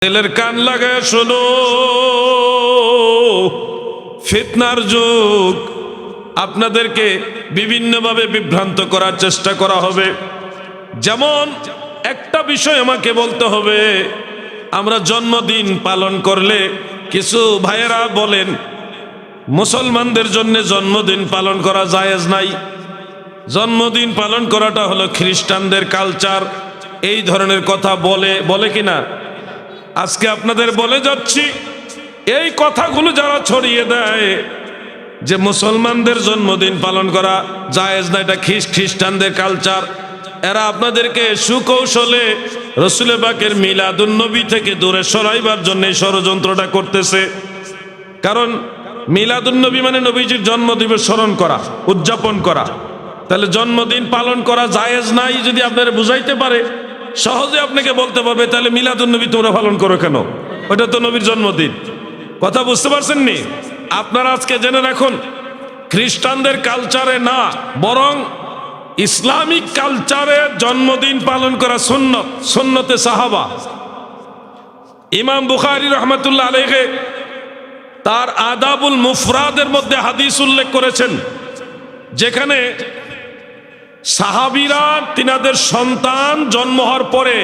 দিলের কান লাগায় শোনো, ফিতনার যুগ। আপনাদেরকে বিভিন্নভাবে বিভ্রান্ত করার চেষ্টা করা হবে। যেমন একটা বিষয় আমাকে বলতে হবে, আমরা জন্মদিন পালন করলে কিছু ভাইয়েরা বলেন মুসলমানদের জন্য জন্মদিন পালন করা জায়েজ নাই, জন্মদিন পালন করাটা হলো খ্রিস্টানদের কালচার, এই ধরনের কথা বলে কিনা। আজকে আপনাদের বলে যাচ্ছি, এই কথাগুলো যারা ছড়িয়ে দেয় যে মুসলমানদের জন্মদিন পালন করা জায়েজ না, এটা খ্রিস্টানদের কালচার, এরা আপনাদেরকে সুকৌশলে রসুল পাকের মিলাদুন নবী থেকে দূরে সরাইবার জন্য ষড়যন্ত্রটা করতেছে। কারণ মিলাদুন নবী মানে নবীজির জন্মদিবস স্মরণ করা, উদযাপন করা। তাহলে জন্মদিন পালন করা জায়েজ নাই যদি আপনারা বুঝাইতে পারে, সহজে আপনাকে বলতে পারবে তাহলে মিলাদুন নবী তোমরা পালন করো কেন, ওটা তো নবীর জন্মদিন। কথা বুঝতে পারছেন নি? আপনারা আজকে জেনে রাখুন, খ্রিস্টানদের কালচারে না, বরং ইসলামিক কালচারে জন্মদিন পালন করা সুন্নত, সুন্নতে সাহাবা। ইমাম বুখারী রহমাতুল্লাহ আলাইহি তার আদাবুল মুফরাদের মধ্যে হাদিস উল্লেখ করেছেন, যেখানে সাহাবীরা তিনাদের সন্তান জন্ম হওয়ার পরে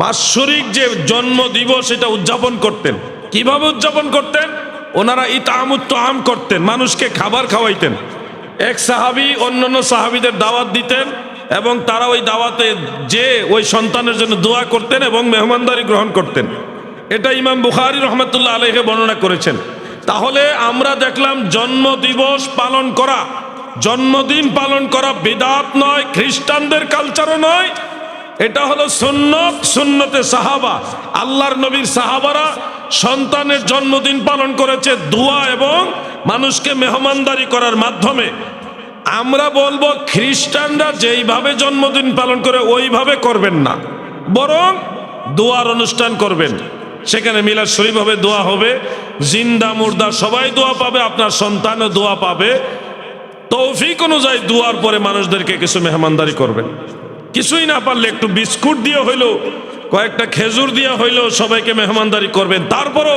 বাৎসরিক যে জন্ম দিবস এটা উদযাপন করতেন। কিভাবে উদযাপন করতেন? ওনারা ইতামুত তাআম করতেন, মানুষকে খাবার খাওয়াইতেন। এক সাহাবী অন্যান্য সাহাবীদের দাওয়াত দিতেন এবং তারা ওই দাওয়াতে যে ওই সন্তানের জন্য দোয়া করতেন এবং মেহমানদারি গ্রহণ করতেন। এটা ইমাম বুখারী রহমাতুল্লাহ আলাইহি বর্ণনা করেছেন। তাহলে আমরা দেখলাম জন্ম দিবস পালন করা, জন্মদিন পালন করা বিদআত নয়, খ্রিস্টানদের কালচারও নয়, এটা হলো সুন্নত, সুন্নতে সাহাবা। আল্লাহর নবীর সাহাবারা সন্তানের জন্মদিন পালন করেছে দোয়া এবং মানুষকে মেহমানদারি করার মাধ্যমে। আমরা বলবো খ্রিস্টানরা যেইভাবে জন্মদিন পালন করে ওইভাবে করবেন না, বরং দোয়ার অনুষ্ঠান করবেন। সেখানে মিলাদ শরীফ হবে, দোয়া হবে, জিন্দা মুর্দা সবাই দোয়া পাবে, আপনার সন্তানও দোয়া পাবে। তৌফিক অনুযায়ী দোয়ার পরে মানুষদেরকে কিছু মেহমানদারি করবেন। কিছুই না পারলে একটু বিস্কুট দিয়ে হইলো, কয়েকটা খেজুর দিয়ে হইলো সবাইকে মেহমানদারি করবেন। তারপরও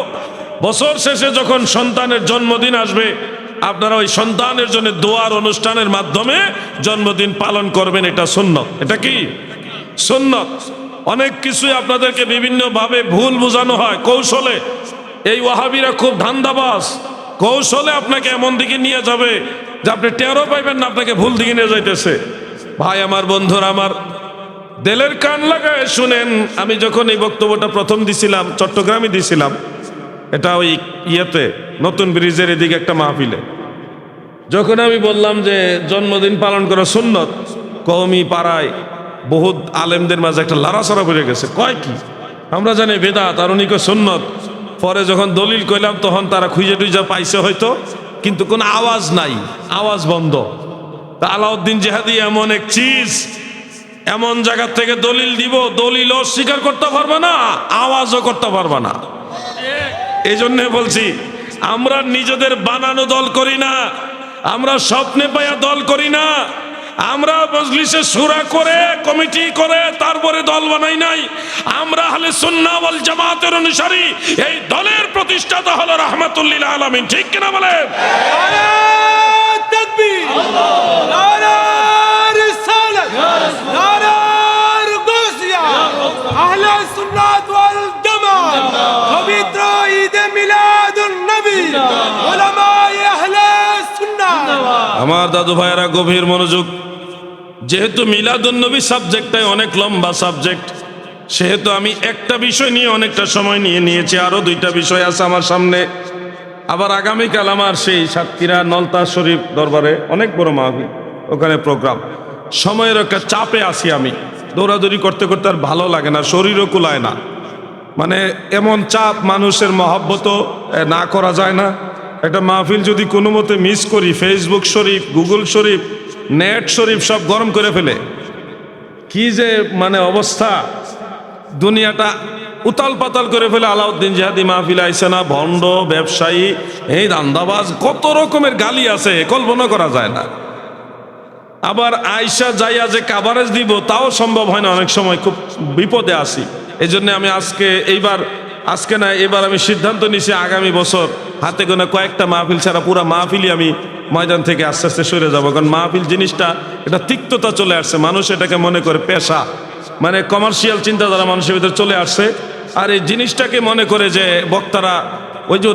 বছর শেষে যখন সন্তানের জন্মদিন আসবে, আপনারা ওই সন্তানের জন্য দোয়ার অনুষ্ঠানের মাধ্যমে জন্মদিন পালন করবেন। এটা সুন্নত। এটা কি সুন্নত? অনেক কিছুই আপনাদেরকে বিভিন্নভাবে ভুল বোঝানো হয় কৌশলে। এই ওয়াহাবিরা খুব ধান্দাবাজ, কৌশলে আপনাকে এমন দিকে নিয়ে যাবে যে আপনি টেরও পাইবেন না আপনাকে ভুল দিকে নিয়ে যাইতেছে। ভাই আমার, বন্ধুরা আমার, দিলের কান লাগায় শুনেন। আমি যখন এই বক্তব্যটা প্রথম দিছিলাম, চট্টগ্রামে দিছিলাম, এটা ওই ইয়েতে নতুন ব্রিজের এদিকে একটা মাহফিলে, যখন আমি বললাম যে জন্মদিন পালন করা সুন্নত, কওমি পাড়ায় বহুত আলেমদের মাঝে একটা লড়াচড়া পড়ে গেছে। কয় কি আমরা জানি বেদাত, আর উনি কয় সুন্নত। পরে যখন দলিল কইলাম তখন তারা খুঁজে টুইজা পাইছে হয়তো, কিন্তু কোনো আওয়াজ নাই, আওয়াজ বন্ধ। তা আলাউদ্দিন জিহাদি এমন এক চিজ, এমন জায়গা থেকে দলিল দিব, দলিলও স্বীকার করতে পারবে না, আওয়াজও করতে পারবে না। এই জন্যে বলছি, আমরা নিজেদের বানানো দল করি না, আমরা স্বপ্নে পায়া দল করি না, আমরা মজলিসে শুরা করে কমিটি করে তারপরে দল বানাই নাই। আমরা আহলে সুন্নাহ ওয়াল জামাতের অনুসারী। এই দলের প্রতিষ্ঠাতা হলো রাহমাতুল লিল আলামিন। ঠিক কিনা বলেন? নারায়ে তাকবীর, নারায়ে রিসালাত, নারায়ে গাউসিয়া, আহলে সুন্নাত ওয়াল জামাত, পবিত্র ঈদে মিলাদুন নবী, উলামায়ে আহলে সুন্নাহ। আমার দাদু ভাইয়েরা গভীর মনোযোগ। যেহেতু মিলাদুন নবী সাবজেক্টটাই অনেক লম্বা সাবজেক্ট, সেহেতু আমি একটা বিষয় নিয়ে অনেকটা সময় নিয়েছি। আরো দুইটা বিষয় আছে আমার সামনে। আবার আগামীকাল আমার সেই সাতক্ষীরা নলতা শরীফ দরবারে অনেক বড় মাহফিল, ওখানে প্রোগ্রাম। সময়ের একটা চাপে আছি আমি, দৌড়াদৌড়ি করতে করতে আর ভালো লাগে না, শরীরও কুলায় না। মানে এমন চাপ, মানুষের মহব্বতও না করা যায় না। একটা মাহফিল যদি কোনো মতে মিস করি, ফেসবুক শরীফ, গুগল শরীফ, নেট শরীফ সব গরম করে ফেলে। কি যে মানে অবস্থা, দুনিয়াটা উতাল পাতাল করে ফেলে। আলাউদ্দিন জিহাদি মাহফিল আইসে না, ভণ্ড, ব্যবসায়ী, এই দান্দাবাজ, কত রকমের গালি আছে, কল্পনা করা যায় না। আবার আয়সা যাইয়া যে কাভারেজ দিব তাও সম্ভব হয় না, অনেক সময় খুব বিপদে আসি। এই জন্য আমি আজকে না এবার আমি সিদ্ধান্ত নিছি আগামী বছর হাতে গোনা কয়েকটা মাহফিল ছাড়া পুরা মাহফিলই আমি ময়দান থেকে আস্তে আস্তে সরে যাবো। কারণ মাহফিল জিনিসটা এটা তিক্ততা চলে আসছে, মানুষ এটাকে মনে করে পেশা, মানে কমার্শিয়াল চিন্তাধারা মানুষের ভিতরে চলে আসছে। আর এই জিনিসটাকে মনে করে যে বক্তারা ওই যে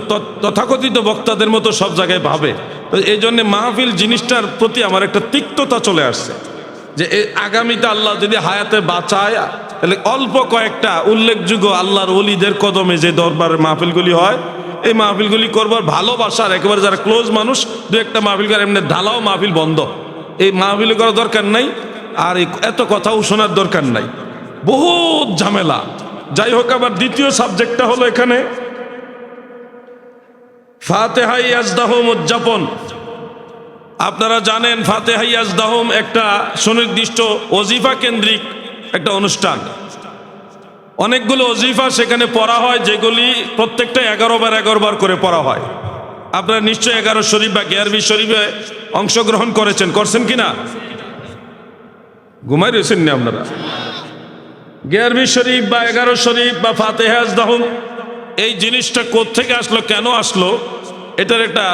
তথাকথিত বক্তাদের মতো সব জায়গায় ভাবে। তো এই জন্য মাহফিল জিনিসটার প্রতি আমার একটা তিক্ততা চলে আসছে যে আগামীতে আল্লাহ যদি হায়াতে বাঁচায় তাহলে অল্প কয়েকটা উল্লেখযোগ্য আল্লাহর ওলিদের কদমে যে দরবারের মাহফিলগুলি হয় এই মাহফিলগুলি করবার ভালোবাসার একেবারে যারা ক্লোজ মানুষ দু একটা মাহফিল করে, এমনি ঢালাও মাহফিল বন্ধ, এই মাহফিল করার দরকার নাই। আর এত কথাও শোনার দরকার নাই, বহুত ঝামেলা। যাই হোক, আবার দ্বিতীয় সাবজেক্টটা হলো এখানে ফাতেহা ইয়াজদাহুম উদযাপন। আপনারা জানেন ফাতেহা ইয়াজদাহুম একটা সুনির্দিষ্ট ওজিফা কেন্দ্রিক একটা অনুষ্ঠান। অনেকগুলো ওজিফা সেখানে পড়া হয়, যেগুলি প্রত্যেকটা 11 বার করে পড়া হয়। আপনারা নিশ্চয়ই 11 শরীফ বা গিয়ারবি শরীফে অংশগ্রহণ করছেন কিনা? ঘুমাই রয়েছেন না আপনারা? গিয়ারবি শরীফ বা 11 শরীফ বা ফাতেহা ইয়াজদাহুম এই জিনিসটা কোত্থেকে আসলো, কেন আসলো, এটার একটা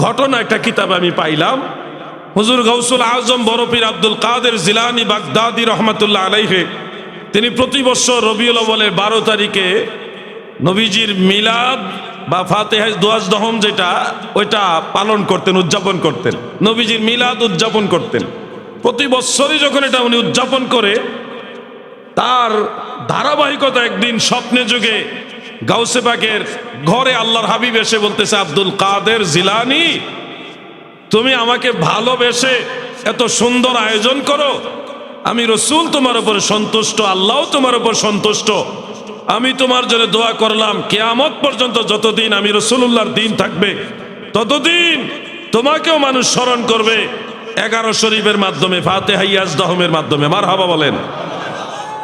ঘটনা একটা কিতাব আমি পাইলাম। হুজুর গাউসুল আজম বড় পীর আব্দুল কাদের জিলানী বাগদাদি রহমাতুল্লাহ আলাইহি তিনি প্রতি বছর রবিউল আউয়ালের 12 তারিখে নবীজির মিলাদ বা ফাতেহা ইয়াজদাহুম যেটা ওইটা পালন করতেন, উদযাপন করতেন। নবীজির মিলাদ উদযাপন করতেন প্রতি বছরই। যখন এটা উনি উদযাপন করে তার ধারাবাহিকতা একদিন স্বপ্নে যুগে গাউসে পাকের ঘরে আল্লাহর হাবিব এসে বলতেছে, আব্দুল কাদের জিলানী তুমি আমাকে ভালোবেসে এত সুন্দর আয়োজন করো, আমি রসুল তোমার উপর সন্তুষ্ট, আল্লাহ তোমার উপর সন্তুষ্ট, আমি তোমার জন্য দোয়া করলাম কিয়ামত পর্যন্ত যতদিন আমি রসুলুল্লাহর দিন থাকবে ততদিন তোমাকেও মানুষ স্মরণ করবে 11 শরীফের মাধ্যমে, ফাতেহা ইয়াজদাহুমের মাধ্যমে। মারহাবা বলেন।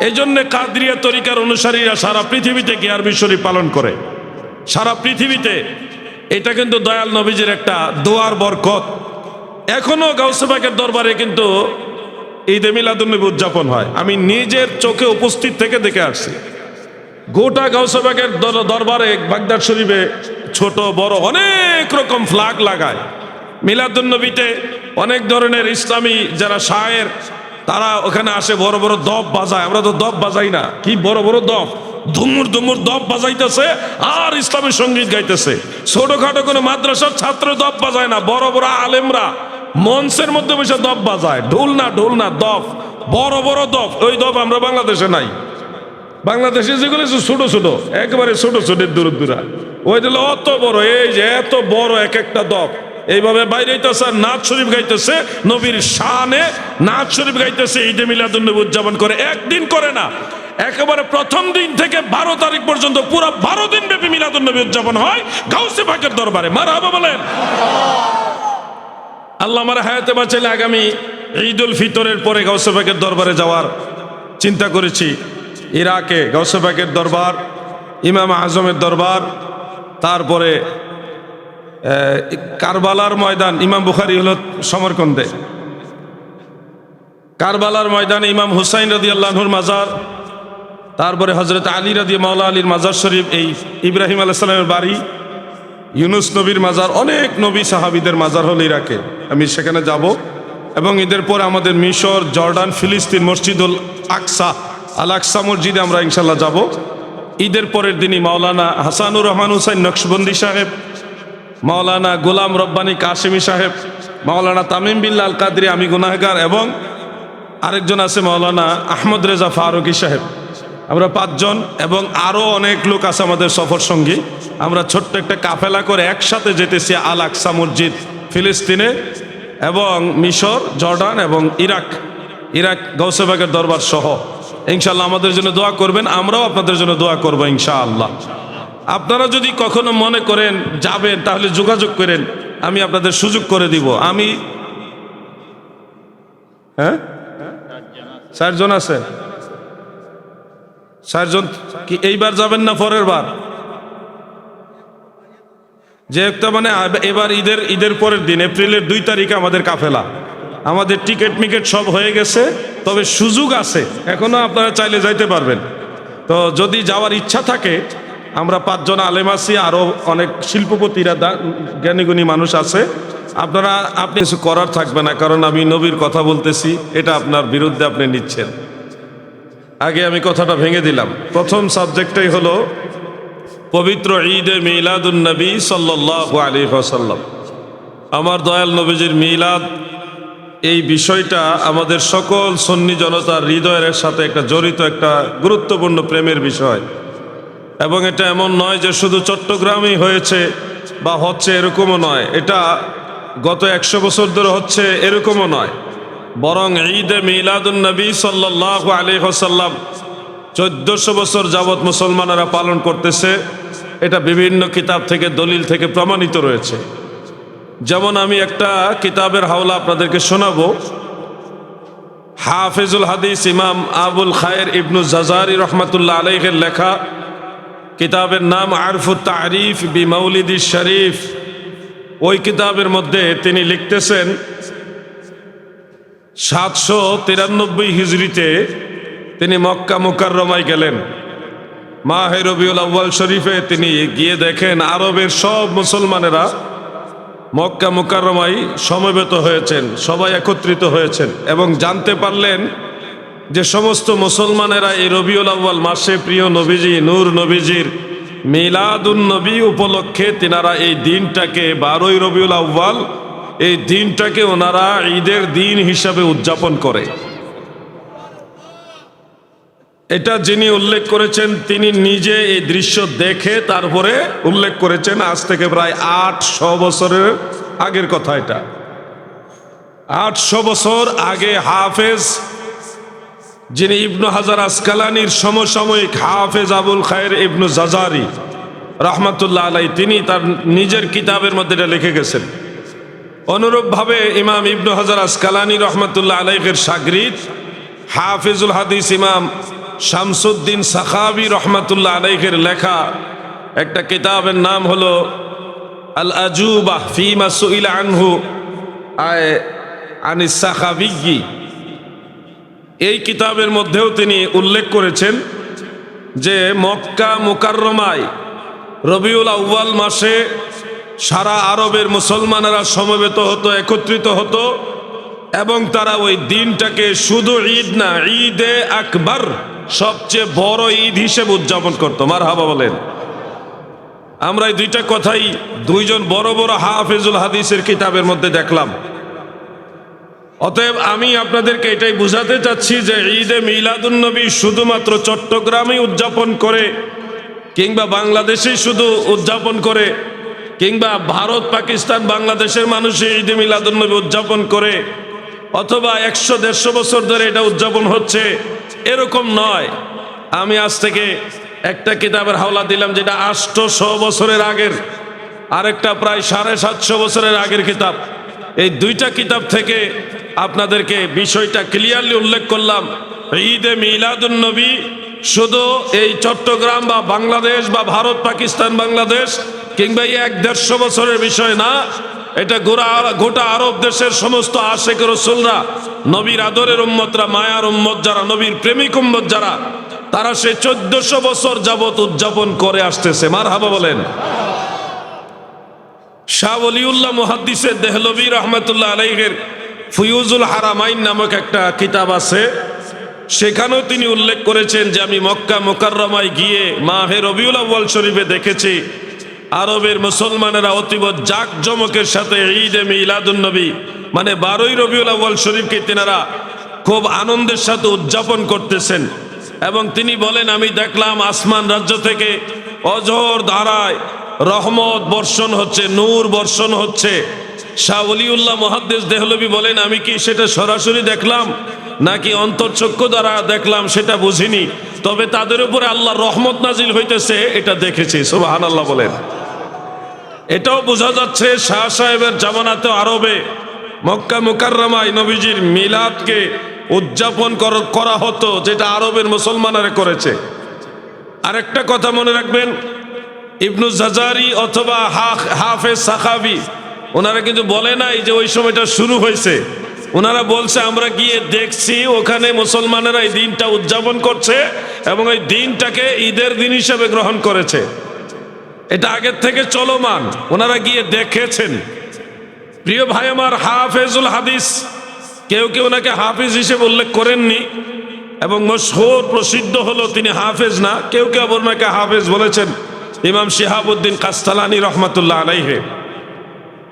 এই জন্যে কাদরিয়া তরিকার অনুসারীরা সারা পৃথিবীতে গিয়ারবি শরীফ পালন করে, সারা পৃথিবীতে। এটা কিন্তু দয়াল নবীজির একটা দোয়ার বরকত। এখনো গাউসে পাকের দরবারে কিন্তু ঈদে মিলাদুন্নবী উদযাপন হয়। আমি নিজের চোখে উপস্থিত থেকে দেখে আসছি। গোটা গাউসে পাকের দরবারে বাগদাদ শরীফে ছোট বড় অনেক রকম ফ্ল্যাগ লাগায়। মিলাদুন্নবীতে অনেক ধরনের ইসলামী যারা শায়ের তারা ওখানে আসে, বড় বড় দফ বাজায়। আমরা তো দফ বাজাই না, কি বড় বড় দফ, ধুমুর ধুমুর দফ বাজাইতেছে আর ইসলামী সঙ্গীত গাইতেছে। ছোটখাটো কোনো মাদ্রাসার ছাত্র দফ বাজায় না, বড় বড় আলেমরা মঞ্চের মধ্যে বসে দফ বাজায়। ঢোল না দফ, বড় বড় দফ। ওই দফ আমরা বাংলাদেশে নাই। বাংলাদেশে যেগুলো ছোট ছোট, একেবারে ছোট ছোট দূরা, ওই দিল অত বড়, এই যে এত বড় এক একটা দফ এইভাবে বাইরে হইতেছে, নাচ শরীফ গাইতেছে, নবীর শানে নাচ শরীফ গাইতেছে, ঈদে মিলাদুন্নবী উদযাপন করে। একদিন করে না, একেবারে প্রথম দিন থেকে 12 তারিখ পর্যন্ত পুরো 12 দিন ব্যাপী মিলাদুন্নবী উদযাপন হয় গাউসে পাকের দরবারে। মারহাবা বলেন। আল্লাহ আমার হায়াতে বাঁচাইলে আগামী ঈদুল ফিতরের পরে গাউসে পাকের দরবারে যাওয়ার চিন্তা করেছি। ইরাকে গাউসে পাকের দরবার, ইমাম আজমের দরবার, তারপরে কারবালার ময়দান, ইমাম বুখারী হলো সমরকন্দে, কারবালার ময়দানে ইমাম হুসাইন রাদিয়াল্লাহু আনহুর মাজার, তারপরে হযরত আলী মাওলা আলীর মাজার শরীফ, এই ইব্রাহিম আলাইহিস সালামের বাড়ি, ইউনুস নবীর মাজার, অনেক নবী সাহাবীদের মাজার হলো ইরাকে। আমি সেখানে যাব এবং ঈদের পরে আমাদের মিশর, জর্ডান, ফিলিস্তিন, মসজিদুল আকসা, আল আকসা মসজিদে আমরা ইনশাল্লাহ যাব। ঈদের পরের দিনই মাওলানা হাসানুর রহমান হুসাইন নকশবন্দি সাহেব, মাওলানা গোলাম রব্বানী কাশেমি সাহেব, মাওলানা তামিম বিল্লাহ আল কাদরি আমি গুনাহগার, এবং আরেকজন আছে মাওলানা আহমদ রেজা ফারুকি সাহেব। আমরা 5 জন এবং আরও অনেক লোক আছে আমাদের সফর সঙ্গী। আমরা ছোট্ট একটা কাফেলা করে একসাথে যেতেছি আল আকসা মসজিদ, ফিলিস্তিনে এবং মিশর, জর্ডান এবং ইরাক গাউসে পাকের দরবার সহ। ইনশাআল্লাহ আমাদের জন্য দোয়া করবেন, আমরাও আপনাদের জন্য দোয়া করবো ইনশাআল্লাহ। আপনারা যদি কখনো মনে করেন যাবেন তাহলে যোগাযোগ করেন, আমি আপনাদের সুযোগ করে দিব। আমি 4 জন আছে, 4 জন কি এইবার যাবেন না পরের বার? যে একটা মানে এবার ঈদের পরের দিন এপ্রিলের 2 তারিখে আমাদের কাফেলা, আমাদের টিকিট মিকেট সব হয়ে গেছে, তবে সুযোগ আছে, এখনো আপনারা চাইলে যাইতে পারবেন। তো যদি যাওয়ার ইচ্ছা থাকে, আমরা 5 জন আলেম আছি, আরও অনেক শিল্পপতিরা জ্ঞানীগুণী মানুষ আছে, আপনি কিছু করার থাকবে না, কারণ আমি নবীর কথা বলতেছি, এটা আপনার বিরুদ্ধে আপনি নিচ্ছেন। আগে আমি কথাটা ভেঙে দিলাম। প্রথম সাবজেক্টটাই হলো পবিত্র ঈদে মিলাদুন নবী সাল্লাল্লাহু আলাইহি ওয়াসাল্লাম। আমার দয়াল নবীজির মিলাদ, এই বিষয়টা আমাদের সকল সুন্নি জনতার হৃদয়ের সাথে একটা জড়িত, একটা গুরুত্বপূর্ণ প্রেমের বিষয়। এবং এটা এমন নয় যে শুধু চট্টগ্রামেই হয়েছে বা হচ্ছে, এরকমও নয়। এটা গত 100 বছর ধরে হচ্ছে, এরকমও নয়। বরং ঈদে মিলাদুন নবী সাল্লাল্লাহু আলাইহি ওয়াসাল্লাম 1400 বছর যাবৎ মুসলমানেরা পালন করতেছে। এটা বিভিন্ন কিতাব থেকে, দলিল থেকে প্রমাণিত রয়েছে। যেমন আমি একটা কিতাবের হাওলা আপনাদেরকে শোনাবো। হাফিজুল হাদিস ইমাম আবুল খায়ের ইবনু জাজারি রহমাতুল্লাহ আলাইহির লেখা, কিতাবের নাম আরফুত তারিফ বি মাউলিদিশ শরীফ। ওই কিতাবের মধ্যে তিনি লিখতেছেন 793 হিজরিতে তিনি মক্কা মুকাররমায় গেলেন। মাহে রবিউল আউয়াল শরীফে তিনি গিয়ে দেখেন আরবের সব মুসলমানেরা মক্কা মুকাররমায় সমবেত হয়েছেন, সবাই একত্রিত হয়েছেন, এবং জানতে পারলেন যে সমস্ত মুসলমানেরা এই রবিউল আউয়াল মাসে প্রিয় নবীজি নূর নবীজির মিলাদুন নবী উপলক্ষে তিনারা এই দিনটাকে 12ই রবিউল আউয়াল, এই দিনটাকে ওনারা ঈদের দিন হিসাবে উদযাপন করে। এটা যিনি উল্লেখ করেছেন তিনি নিজে এই দৃশ্য দেখে তারপরে উল্লেখ করেছেন। আজ থেকে প্রায় 800 বছরের আগের কথা এটা। 800 বছর আগে হাফেজ, যিনি ইবনু হাজার আসকালানির সমসাময়িক, হাফেজ আবুল খায়ের ইবনু জাজারি রহমাতুল্লাহ আলাই, তিনি তার নিজের কিতাবের মধ্যে এটা লিখে গেছেন। অনুরূপভাবে ইমাম ইবনু হাজার আসকালানি রহমাতুল্লাহ আলাইহির শাগরিদ হাফিজুল হাদিস ইমাম শামসুদ্দিন সাখাবি রহমাতুল্লাহ আলাইহির লেখা একটা কিতাবের নাম হলো আল আজুবাহ ফিমা সুইলা আনহু আনিস সাখাবিয়্যি। এই কিতাবের মধ্যেও তিনি উল্লেখ করেছেন যে মক্কা মুকাররমায় রবিউল আউয়াল মাসে সারা আরবের মুসলমানেরা সমবেত হতো, একত্রিত হতো, এবং তারা ওই দিনটাকে শুধু ঈদ না, ঈদে আকবর, সবচেয়ে বড় ঈদ হিসেবে উদযাপন করতো। মারহাবা বলেন। আমরা এই দুইটা কথাই দুইজন বড় বড় হাফেজুল হাদিসের কিতাবের মধ্যে দেখলাম। অতএব আমি আপনাদেরকে এটাই বুঝাতে চাচ্ছি যে ঈদে মিলাদুন নবী শুধুমাত্র চট্টগ্রামেই উদযাপন করে, কিংবা বাংলাদেশেই শুধু উদযাপন করে, কিংবা ভারত পাকিস্তান বাংলাদেশের মানুষই ঈদে মিলাদুন নবী উদযাপন করে, অথবা 100-150 বছর ধরে এটা উদযাপন হচ্ছে, এরকম নয়। আমি আজ থেকে একটা কিতাবের হাওলা দিলাম যেটা 800 বছরের আগের, আরেকটা প্রায় 750 বছরের আগের কিতাব। এই দুইটা কিতাব থেকে আপনাদেরকে বিষয়টা ক্লিয়ারলি উল্লেখ করলাম। ঈদে মিলাদুন নবী শুধু এই চট্টগ্রাম বা বাংলাদেশ বা ভারত পাকিস্তান বাংলাদেশ কিংবা এই 150 বছরের বিষয় না। এটা গোটা আরব দেশের সমস্ত আশিক রাসূলরা, নবীর আদরের উম্মতরা, মায়ার উম্মত যারা, নবীর প্রেমিক উম্মত যারা, তারা সে 1400 বছর যাবত উদযাপন করে আসতেছে। মারহাবা বলেন। শাহ ওলিউল্লাহ মুহাদ্দিসে দেহলভী রহমাতুল্লাহ আলাইহির ফুয়ুজুল হারামাইন নামক একটা কিতাব আছে, সেখানেও তিনি উল্লেখ করেছেন যে আমি মক্কা মুকাররমায় গিয়ে মাহে রবিউল আউয়াল শরীফে দেখেছি আরবের মুসলমানেরা অতীব জাঁকজমকের সাথে ঈদে মিলাদুন নবী মানে 12ই রবিউল আউয়াল শরীফকে তেনারা খুব আনন্দের সাথে উদযাপন করতেছেন। এবং তিনি বলেন আমি দেখলাম আসমান রাজ্য থেকে অঝোর ধারায় রহমত বর্ষণ হচ্ছে, নূর বর্ষণ হচ্ছে। শাহ ওলিউল্লাহ মুহাদ্দিস দেহলভী বলেন আমি কি সেটা সরাসরি দেখলাম নাকি অন্তর্চক্ষু দ্বারা দেখলাম সেটা বুঝিনি, তবে তাদের উপরে আল্লাহর রহমত নাজিল হইতেছে এটা দেখেছি। সুবহানাল্লাহ বলেন। এটাও বোঝা যাচ্ছে শাহ সাহেবের জামানাতে আরবে মক্কা মুকাররমায় নবীজির মিলাদকে উদযাপন করা হতো, যেটা আরবের মুসলমানেরা করেছে। আরেকটা কথা মনে রাখবেন, ইবনু জাজারি অথবা হাফেজ সাখাবি ওনারা কিন্তু বলে নাই যে ওই সময়টা শুরু হয়েছে। ওনারা বলছে আমরা গিয়ে দেখছি ওখানে মুসলমানেরা এই দিনটা উদযাপন করছে এবং এই দিনটাকে ঈদের দিন হিসেবে গ্রহণ করেছে। এটা আগের থেকে চলমান, ওনারা গিয়ে দেখেছেন। প্রিয় ভাই আমার, হাফেজুল হাদিস, কেউ কেউ ওনাকে হাফিজ হিসেবে উল্লেখ করেননি এবং মশহুর প্রসিদ্ধ হলো তিনি হাফেজ না, কেউ কেউ ওনাকে হাফেজ বলেছেন, ইমাম শিহাবুদ্দিন কাস্তালানি রহমাতুল্লাহ আলাইহি।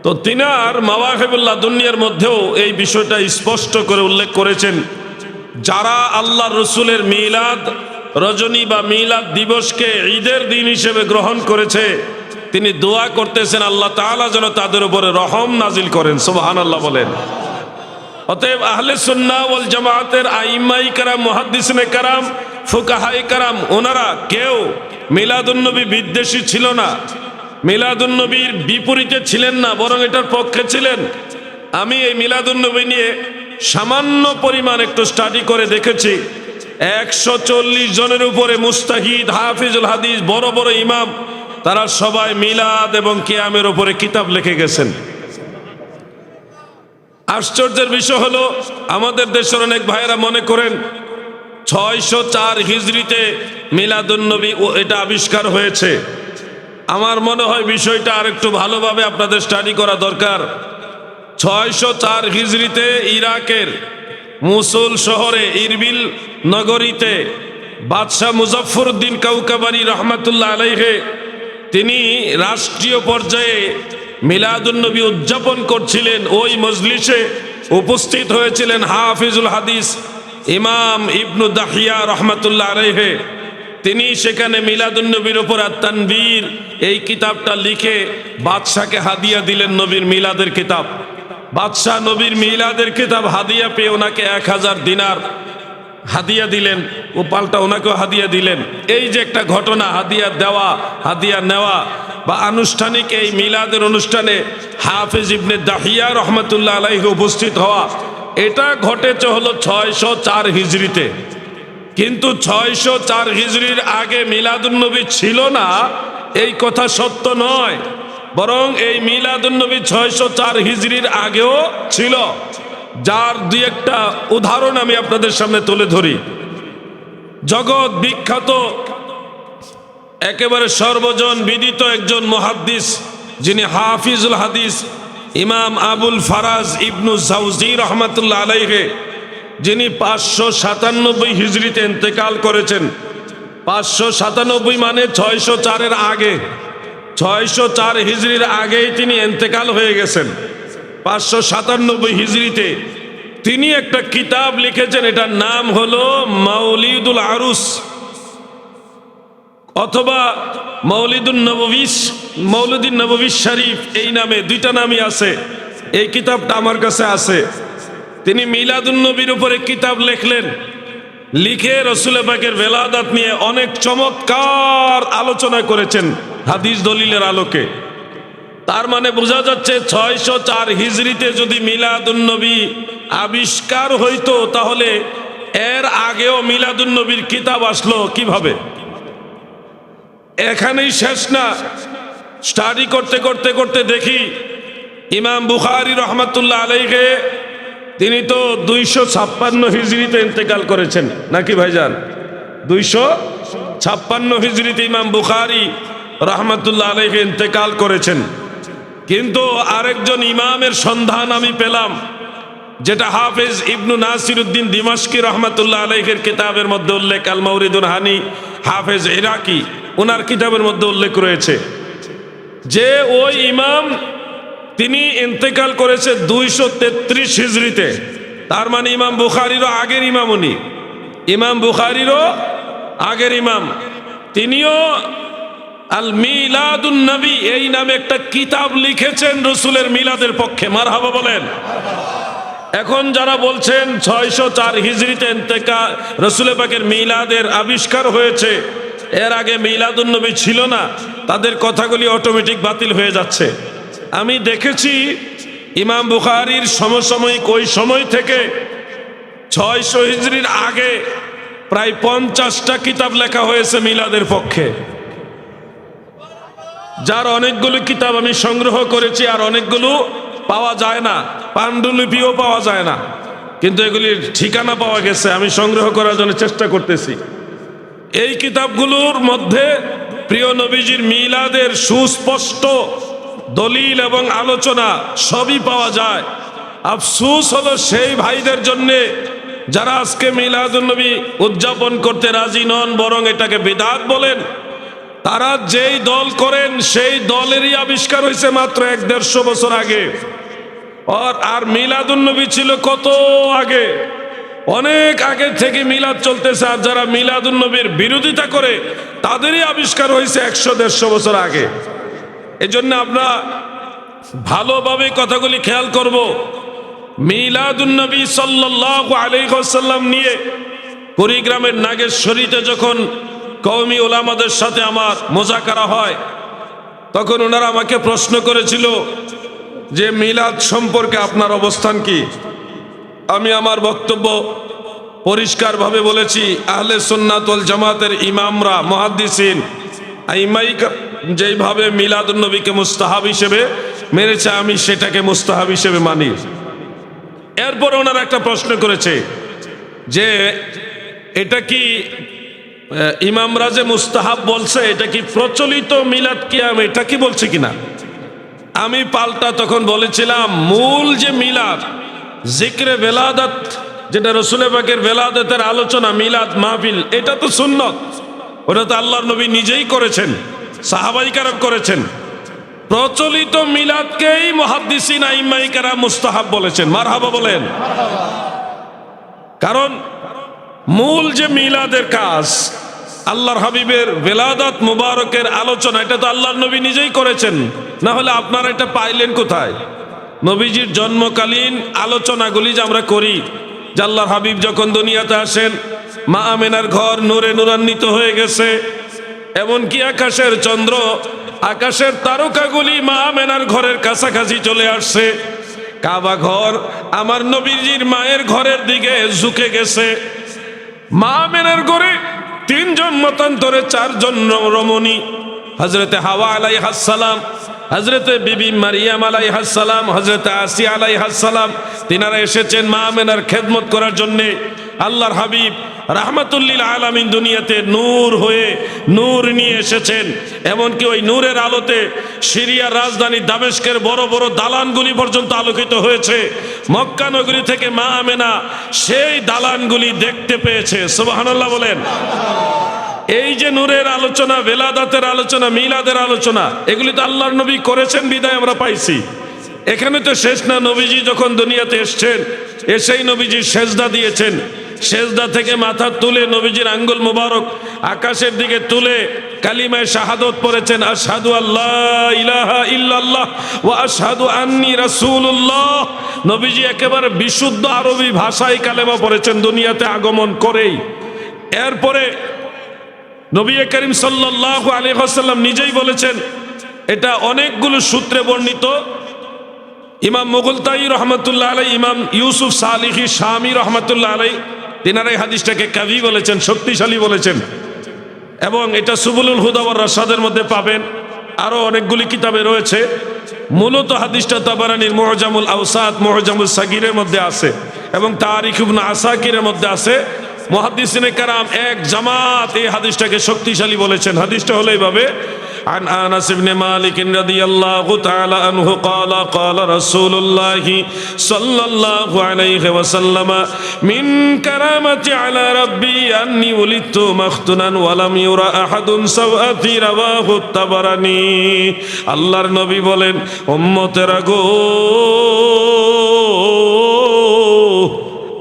তো তিনার মাওয়াহিবুল্লাহ দুনিয়ার মধ্যেও এই বিষয়টা স্পষ্ট করে উল্লেখ করেছেন, যারা আল্লাহ রসুলের মিলাদ রজনী বা মিলাদ দিবসকে ঈদের দিন হিসেবে গ্রহণ করেছে, তিনি দোয়া করতেছেন আল্লাহ তাআলা যেন তাদের উপরে রহম নাজিল করেন। সুবহানাল্লাহ বলেন। অতএব আহলে সুন্নাহ ওয়াল জামাতের আইম্মায়ে কেরাম, মুহাদ্দিসিনে কেরাম, ফুকাহায়ে কেরাম, ওনারা কেউ মিলাদুন্নবী বিদ্বেষী ছিল না, মিলাদুন্নবীর বিপরীতে ছিলেন না, বরং এটার পক্ষে ছিলেন। আমি এই মিলাদুন্নবী নিয়ে সামান্য পরিমাণ একটু স্টাডি করে দেখেছি। 140 জনের উপরে মুস্তাহিদ, হাফিজুল হাদিস, বড় বড় ইমাম, তারা সবাই মিলাদ এবং কিয়ামের উপরে কিতাব লিখে গেছেন। আশ্চর্যের বিষয় হলো, আমাদের দেশের অনেক ভাইয়েরা মনে করেন 604 হিজরিতে মিলাদুন্নবী এটা আবিষ্কার হয়েছে। আমার মনে হয় বিষয়টা আরেকটু ভালোভাবে আপনাদের স্টাডি করা দরকার। 604 হিজরিতে ইরাকের মুসুল শহরে ইরবিল নগরীতে বাদশাহ মুজাফফরউদ্দিন কাউকাবারি রহমাতুল্লাহ আলাইহি তিনি রাষ্ট্রীয় পর্যায়ে মিলাদুন্নবী উদযাপন করছিলেন। ওই মজলিসে উপস্থিত হয়েছিলেন হাফিজুল হাদিস ইমাম ইবনু দাহিয়া রহমাতুল্লাহ আলাইহি। তিনি সেখানে মিলাদুন্নবীর উপর আত-তানবীর এই কিতাবটা লিখে বাদশাকে হাদিয়া দিলেন, নবীর মিলাদের কিতাব। বাদশাহ নবীর মিলাদের কিতাব হাদিয়া পেয়ে ওনাকে 1000 দিনার হাদিয়া দিলেন, ও পাল্টা ওনাকেও হাদিয়া দিলেন। এই যে একটা ঘটনা, হাদিয়া দেওয়া, হাদিয়া নেওয়া বা আনুষ্ঠানিক এই মিলাদের অনুষ্ঠানে হাফিজ ইবনে দাহিয়া রহমাতুল্লাহ আলাইহি উপস্থিত হওয়া, এটা ঘটেছে হলো 604 হিজরিতে। কিন্তু 604 হিজরির আগে মিলাদুন্নবী ছিল না এই কথা সত্য নয়, বরং এই মিলাদুন্নবী 604 হিজরির আগেও ছিল, যার দুই একটা উদাহরণ আমি আপনাদের সামনে তুলে ধরি। জগৎ বিখ্যাত একেবারে সর্বজন বিদিত একজন মুহাদ্দিস, যিনি হাফিজুল হাদিস ইমাম আবুল ফারাজ ইবনু জাওজি রহমাতুল্লাহ আলাইহি, যিনি 597 হিজরিতে ইন্তেকাল করেছেন। 597 মানে 604-এর আগে, 604 হিজরির আগেই তিনি ইন্তেকাল হয়ে গেছেন। 597 হিজরিতে তিনি একটা কিতাব লিখেছেন, এটার নাম হলো মাউলিদুল আরুস অথবা মৌলিদুন নববী শরীফ, এই নামে দুইটা নামই আছে। এই কিতাবটা আমার কাছে আছে। তিনি মিলাদুন্নবীর উপরে কিতাব লিখলেন, লিখে রাসূল পাকের ভেলাদাত নিয়ে অনেক চমৎকার আলোচনা করেছেন হাদিস দলিলের আলোকে। তার মানে বোঝা যাচ্ছে 604 হিজরিতে যদি মিলাদুন্নবী আবিষ্কার হইতো, তাহলে এর আগেও মিলাদুন্নবীর কিতাব আসলো কিভাবে? এখানেই শেষ না, স্টাডি করতে করতে করতে দেখি ইমাম বুখারী রহমাতুল্লাহ আলাইহি তিনি তো 256 হিজরিতে ইন্তেকাল করেছেন নাকি ভাইজান? 256 হিজরিতে ইমাম বুখারী রহমাতুল্লাহ আলাইহি ইন্তেকাল করেছেন। কিন্তু আরেকজন ইমামের সন্ধান আমি পেলাম, যেটা হাফেজ ইবনু নাসিরউদ্দিন দিমাশকি রহমাতুল্লাহ আলাইহির কিতাবের মধ্যে উল্লেখ, আল মাওরিদুল হানি, হাফেজ ইরাকি ওনার কিতাবের মধ্যে উল্লেখ রয়েছে যে ওই ইমাম তিনি ইন্তেকাল করেছে 233 হিজরিতে। তার মানে ইমাম বুখারীরও আগের ইমাম উনি, ইমাম বুখারীরও আগের ইমাম। তিনিও আল মিলাদুন নবী এই নামে একটা কিতাব লিখেছেন রসুলের মিলাদের পক্ষে। মারহাবা বলেন। এখন যারা বলছেন 604 হিজরিতে ইন্তেকাল, রসুল পাকের মিলাদের আবিষ্কার হয়েছে, এর আগে মিলাদুন্নবী ছিল না, তাদের কথাগুলি অটোমেটিক বাতিল হয়ে যাচ্ছে। আমি দেখেছি ইমাম বুখারীর সমসাময়িক ওই সময় থেকে 600 হিজরির আগে প্রায় 50টা কিতাব লেখা হয়েছে মিলাদের পক্ষে, যার অনেকগুলো কিতাব আমি সংগ্রহ করেছি, আর অনেকগুলো পাওয়া যায় না, পাণ্ডুলিপিও পাওয়া যায় না। কিন্তু এগুলির ঠিকানা পাওয়া গেছে, আমি সংগ্রহ করার জন্য চেষ্টা করতেছি। এই কিতাবগুলোর মধ্যে প্রিয় নবীজির মিলাদের সুস্পষ্ট দলিল এবং আলোচনা সবই পাওয়া যায়। আফসোস হলো সেই ভাইদের জন্যে যারা আজকে মিলাদুন্নবী উদযাপন করতে রাজি নন, বরং এটাকে বিদআত বলেন। তারা যেই দল করেন সেই দলেরই আবিষ্কার হয়েছে মাত্র 1-150 বছর আগে। আর মিলাদুন্নবী ছিল কত আগে, অনেক আগে থেকে মিলাদ চলতেছে। আর যারা মিলাদুন্নবীর বিরোধিতা করে তাদেরই আবিষ্কার হয়েছে 100-150 বছর আগে। এজন্য আমরা ভালোভাবে কথাগুলি খেয়াল করব। মিলাদুন্নবী সাল্লাল্লাহু আলাইহি ওয়াসাল্লাম নিয়ে কুড়িগ্রামের নাগেশ্বরীতে যখন কওমি উলামাদের সাথে আমার মোজাকারা হয়, তখন ওনারা আমাকে প্রশ্ন করেছিল যে মিলাদ সম্পর্কে আপনার অবস্থান কি। আমি আমার বক্তব্য পরিষ্কারভাবে বলেছি, আহলে সুন্নাত ওয়াল জামাতের ইমামরা, মুহাদ্দিসিন, আইমাই যেইভাবে মিলাদুন্নবীকে মুস্তাহাব হিসেবে মেনেছে, আমি সেটাকে মুস্তাহাব হিসেবে মানি। এরপর ওনারা একটা প্রশ্ন করেছে যে এটা কি ইমামরা যে মুস্তাহাব বলছে, এটা কি প্রচলিত মিলাদ কিয়াম এটা কি বলছে কিনা। আমি পাল্টা তখন বলেছিলাম, মূল যে মিলাদ, জিক্রে বেলাদাত, যেটা রসুল পাকের বেলাদাতের আলোচনা, মিলাদ মাহফিল, এটা তো সুন্নত, ওটা তো আল্লাহর নবী নিজেই করেছেন, সাহাবাই কেরাম করেছেন। প্রচলিত মিলাদকেই মুহাদ্দিসিন আইম্মাই কেরাম মুস্তাহাব বলেছেন। মারহাবা বলেন। কারণ মূল যে মিলাদের কাজ, আল্লাহর হাবিবের বেলাদাত মুবারকের আলোচনা, এটা তো আল্লাহর নবী নিজেই করেছেন, না হলে আপনারা এটা পাইলেন কোথায়? নবীজির জন্মকালীন আলোচনাগুলি যে আমরা করি, যে আল্লাহর হাবিব যখন দুনিয়াতে আসেন, মা আমেনার ঘর নূরে নূরান্বিত হয়ে গেছে, এমনকি আকাশের চন্দ্র, আকাশের তারকাগুলি মা আমেনার ঘরের কাছাকাছি চলে আসছে, কাবা ঘর আমার নবীজির মায়ের ঘরের দিকে ঝুঁকে গেছে। মা আমেনার ঘরে 3 জন মতান্তরে 4 জন রমণী, হযরতে হাওয়া আলাইহাস সালাম, হযরতে বিবি মারিয়াম আলাইহাস সালাম, হযরতে আসিয়া আলাইহাস সালাম, তিনারা এসেছেন মা আমেনার খেদমত করার জন্য। আল্লাহর হাবিব রাহমাতুল লিল আলামিন দুনিয়াতে নূর হয়ে নূর নিয়ে এসেছেন। এমনকি ওই নূরের আলোতে সিরিয়ার রাজধানী দামেস্কের বড় বড় দালানগুলি পর্যন্ত আলোকিত হয়েছে। মক্কা নগরী থেকে মা আমেনা সেই দালানগুলি দেখতে পেয়েছে। সুবহানাল্লাহ বলেন। এই যে নূরের আলোচনা, বেলাদাতের আলোচনা, মিলাদের আলোচনা, এগুলি তো আল্লাহর নবী করেছেন বিদায় আমরা পাইছি। এখানে তো শেষ না, নবীজি যখন দুনিয়াতে এসেছেন, এসেই নবীজি সেজদা দিয়েছেন। সেজদা থেকে মাথা তুলে নবীজির আঙ্গুল মুবারক আকাশের দিকে তুলে কালিমায়ে শাহাদত পড়েছেন, আশহাদু আল্লাহ ইলাহা ইল্লাল্লাহ ওয়া আশহাদু আন্নী রাসূলুল্লাহ। নবীজি একেবারে বিশুদ্ধ আরবি ভাষায় কালেমা পড়েছেন দুনিয়াতে আগমন করেই। এরপরে নবী করিম সাল্লাল্লাহু আলাইহি ওয়াসাল্লাম নিজেই বলেছেন, এটা অনেকগুলো সূত্রে বর্ণিত। ইমাম মুগলতাই রহমতুল্লাহ আলাই, ইমাম ইউসুফ সালিহি শামি রহমতুল্লাহ আলাই, তিনারা এই হাদিসটাকে কাভি বলেছেন, শক্তিশালী বলেছেন। এবং এটা সুবুলুল হুদা ওয়ার রাশাদের মধ্যে পাবেন, আরো অনেকগুলি কিতাবে রয়েছে। মূলত হাদিসটা তাবারানির মুআজামুল আওসাত, মুআজামুল সাগীরের মধ্যে আছে এবং তারিখ ইবনে আসাকিরের মধ্যে আছে। মুহাদ্দিসিনে কেরাম এক জামাত এই হাদিসটাকে শক্তিশালী বলেছেন। হাদিসটা হলো এইভাবে, عن أنس بن مالك رضي الله تعالى عنه قال قال رسول الله صلى الله عليه وسلم من كرامتي على ربي أني ولدت مختونا ولم يرى أحد سوءتي رواه الطبراني। আল্লাহর নবী বলেন, উম্মতেরা গো,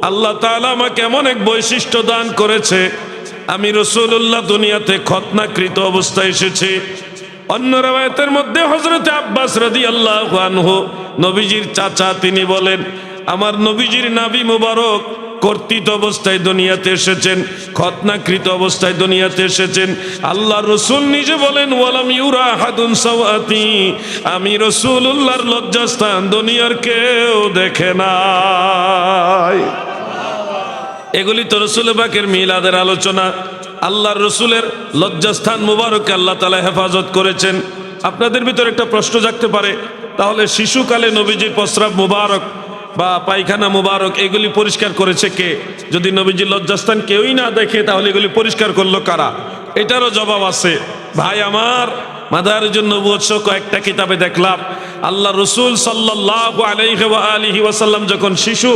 আল্লাহ তাআলা আমাকে এমন এক বৈশিষ্ট্য দান করেছে, আমি রাসূলুল্লাহ দুনিয়াতে খতনাকৃত অবস্থায় এসেছি। অন্য রাওয়ায়াতের মধ্যে হযরত আব্বাস রাদিয়াল্লাহু আনহু, নবীজির চাচা, তিনি বলেন, আমার নবীজির নাভি মুবারক কর্তিত অবস্থায় দুনিয়াতে এসেছেন, খতনাকৃত অবস্থায় দুনিয়াতে এসেছেন। আল্লাহর রাসূল নিজে বলেন, ওয়ালাম ইউরা আহাদুন সাওয়াতি, আমি রাসূলুল্লাহর লজ্জাস্থান দুনিয়ার কেউ দেখে নাই। এগুলি তো রাসূল পাকের মিলাদের আলোচনা। আল্লাহর রসুলের লজ্জাস্থান মুবারক আল্লাহ তাআলা হেফাজত করেছেন। আপনাদের ভিতরে একটা প্রশ্ন জাগতে পারে, তাহলে শিশুকালে নবীজির প্রস্রাব মুবারক বা পায়খানা মুবারক এগুলি পরিষ্কার করেছে কে? যদি নবীজির লজ্জাস্থান কেউই না দেখে তাহলে এগুলি পরিষ্কার করলো কারা? এটারও জবাব আছে। ভাই আমার, মাদারিজুন নবুয়্যত সহ কয়েকটা কিতাবে দেখলাম আল্লাহ রসুল সাল্লাল্লাহু আলাইহি ওয়াসাল্লাম যখন শিশু,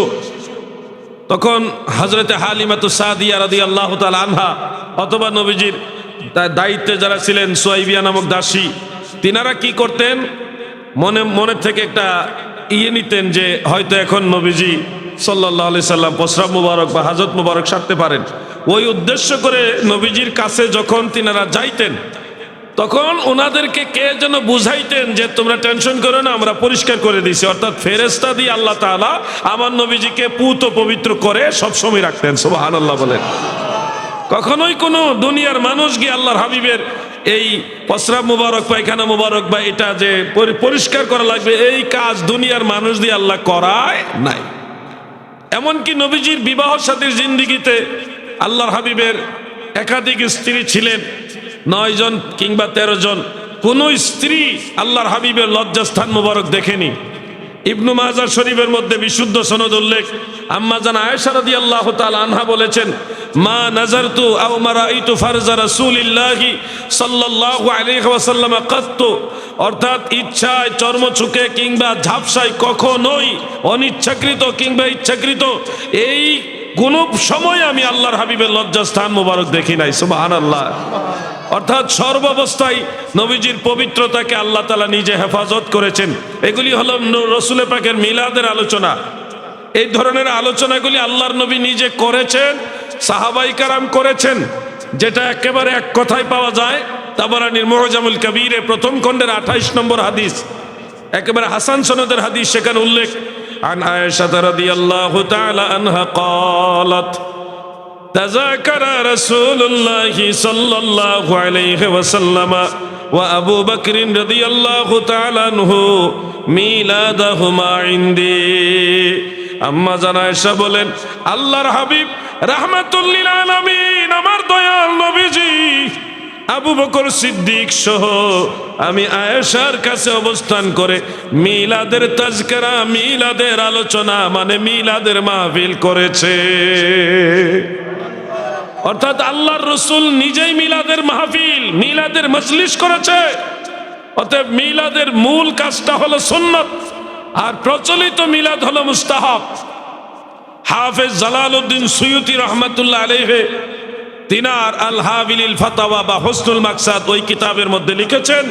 তখন হযরতে হালিমাতু সাদিয়া রাদিয়াল্লাহু তাআলা আনহা অথবা নবীজির দায়িত্বে যারা ছিলেন সুয়াইবিয়া নামক দাসী, তিনারা কি করতেন? মনে থেকে একটা নিতেন যে হয়তো এখন নবীজি সাল্লাল্লাহু আলাইহি সাল্লাম প্রস্রাব মুবারক বা হাজত মুবারক সারতে পারেন। ওই উদ্দেশ্য করে নবীজির কাছে যখন তিনারা যাইতেন, তখন ওনাদেরকে কে যেন বুঝাইতেন যে তোমরা টেনশন করো না, আমরা পরিষ্কার করে দিয়েছি। অর্থাৎ ফেরেশতা দিয়ে আল্লাহ তাআলা আমার নবীজিকে পুত পবিত্র করে সবসময় রাখতেন। সুবহানাল্লাহ বলেন। কখনোই কোনো দুনিয়ার মানুষ গিয়ে আল্লাহর হাবিবের এই প্রস্রাব মুবারক পায়খানা মুবারক বা এটা যে পরিষ্কার করা লাগবে, এই কাজ দুনিয়ার মানুষ দিয়ে আল্লাহ করায় নাই। এমনকি নবীজির বিবাহ সাথীর জিন্দিগিতে আল্লাহর হাবিবের একাধিক স্ত্রী ছিলেন, 9 জন কিংবা 13 জন। কোন স্ত্রী আল্লাহর হাবিবের লজ্জাস্থান মুবারক দেখেনি। ইবনু মাজাহ শরীফের মধ্যে বিশুদ্ধ সনদ উল্লেখ, আম্মা জান আয়েশা রাদিয়াল্লাহু তাআলা আনহা বলেছেন, মা নাজারতু আও মারাইতু ফারজা রাসূলিল্লাহি সাল্লাল্লাহু আলাইহি ওয়াসাল্লাম কাত্তু, অর্থাৎ ইচ্ছায় চর্মচুকে কিংবা ঝাপসায় কখনোই অনিচ্ছাকৃত কিংবা ইচ্ছাকৃত এই কোন সময় আমি আল্লাহর হাবিবের লজ্জাস্থান মুবারক দেখি নাই। সুবহানাল্লাহ। অর্থাৎ সর্বাবস্থায় নবীজির পবিত্রতাকে আল্লাহ তাআলা নিজে হেফাজত করেছেন। এগুলি হলো রসুল পাকের মিলাদের আলোচনা। এই ধরনের আলোচনাগুলি আল্লাহর নবী নিজে করেছেন, সাহাবায়ে কেরাম করেছেন, যেটা একেবারে এক কথায় পাওয়া যায় তাবারানীর মুআজামুল কবীরে প্রথম খণ্ডের 28 নম্বর হাদিস, একেবারে হাসান সনদের হাদিস। সেখানে উল্লেখ, আন আয়েশা রাদিয়াল্লাহু তাআলা আনহা ক্বালাত تذاكر رسول الله صلى الله عليه وسلم وأبو بكر رضي الله تعالى عنه ميلادهما عندي। আম্মা জান আয়েশা বলেন, আল্লাহর হাবিব রাহমাতুল লিল আলামিন আমার দয়াল নবীজি আবু বকর সিদ্দিক সহ আমি আয়েশার কাছে অবস্থান করে মিলাদের তাজকিরা, মিলাদের আলোচনা মানে মিলাদের মাহফিল করেছে। অর্থাৎ আল্লাহর রসুল নিজেই মিলাদের মাহফিল, মিলাদের মজলিস করেছে। অতএব মিলাদের মূল কাজটা হলো সুন্নাত, আর প্রচলিত মিলাদ হলো মুস্তাহাব। হাফেজ জালালউদ্দিন সুয়ুতি রাহমাতুল্লাহ আলাইহি তিনার আল হাবিলিল ফাতাওয়া বা হুসনুল মাকসাদ ওই কিতাবের মধ্যে লিখেছেন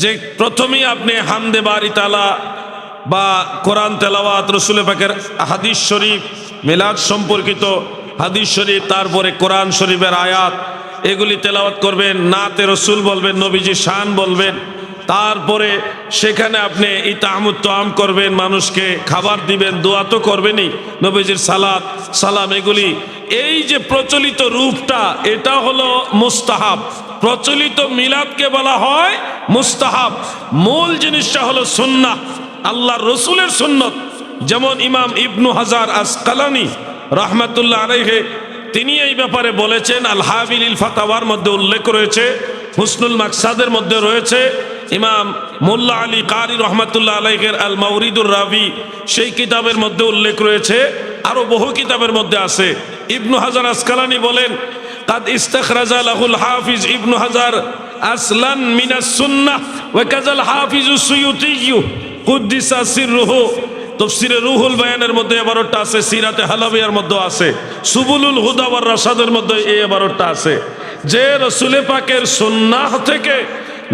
যে প্রথমেই আপনি হামদে বারি তাআলা বা কোরআন তেলাওয়াত, রসুল পাকের হাদিস শরীফ, মিলাদ সম্পর্কিত হাদিস শরীফ, তারপরে কোরআন শরীফের আয়াত এগুলি তেলাওয়াত করবেন, নাতে রসুল বলবেন, নবীজির শান বলবেন, তারপরে সেখানে আপনি ইতামুত তাম করবেন, মানুষকে খাবার দিবেন, দোয়া তো করবেনই, নবীজির সালাত সালাম এগুলি। এই যে প্রচলিত রূপটা এটা হলো মুস্তাহাব। প্রচলিত মিলাদকে বলা হয় মুস্তাহাব। মূল জিনিসটা হলো সুন্নাহ, আল্লাহর রসুলের সুন্নত। যেমন ইমাম ইবনু হাজার আসকালানি রাহমাতুল্লাহ আলাইহি তিনি এই ব্যাপারে বলেছেন, আল হাবিলিল ফাতাওয়ার মধ্যে উল্লেখ রয়েছে, হুসনুল মাকসাদের মধ্যে রয়েছে, ইমাম মোল্লা আলী কারি রহমাতুল্লাহ আলাইহির আল মাওরিদুর রাবি সেই কিতাবের মধ্যে উল্লেখ রয়েছে, আরো বহু কিতাবের মধ্যে আছে। ইবনু হাজার আসকালানি বলেন, কাদ ইস্তাখরাজা লাহুল হাফিজ ইবনু হাজার আসলান মিনাস সুন্নাহ ওয়া কাযাল হাফিজু সুয়ুতি কুদ্দিসা সিররুহু। তাফসীরে রুহুল বায়ানের মধ্যে 12টা আছে, সিরাতে হালাবিয়ার মধ্যে আছে, সুবুলুল হুদা ওয়ার রাশাদের মধ্যে এই 12টা আছে, যে রাসূল পাকের সুন্নাহ থেকে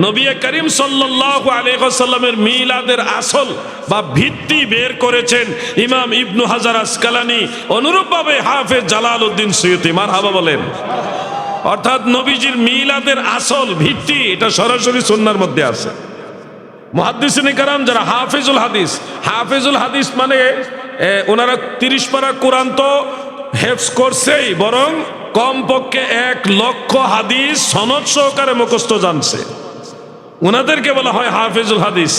নবী করিম সাল্লাল্লাহু আলাইহি ওয়াসাল্লামের মিলাদের আসল বা ভিত্তি বের করেছেন ইমাম ইবনু হাজার আসকালানি, অনুরূপভাবে হাফেজ জালালউদ্দিন সুয়ুতি। মারহাবা বলেন। অর্থাৎ নবীজির মিলাদের আসল ভিত্তি এটা সরাসরি সুন্নাহর মধ্যে আছে। মুহাদ্দিসিনে কেরাম যারা হাফেজুল হাদিস, হাফেজুল হাদিস মানে ওনারা 30 পারা কোরআন তো হেফজ করছেই, বরং কমপক্ষে 1 লক্ষ হাদিস সনদ সহকারে মুখস্থ জানছে, ওনাদেরকে বলা হয় হাফেজুল হাদিস।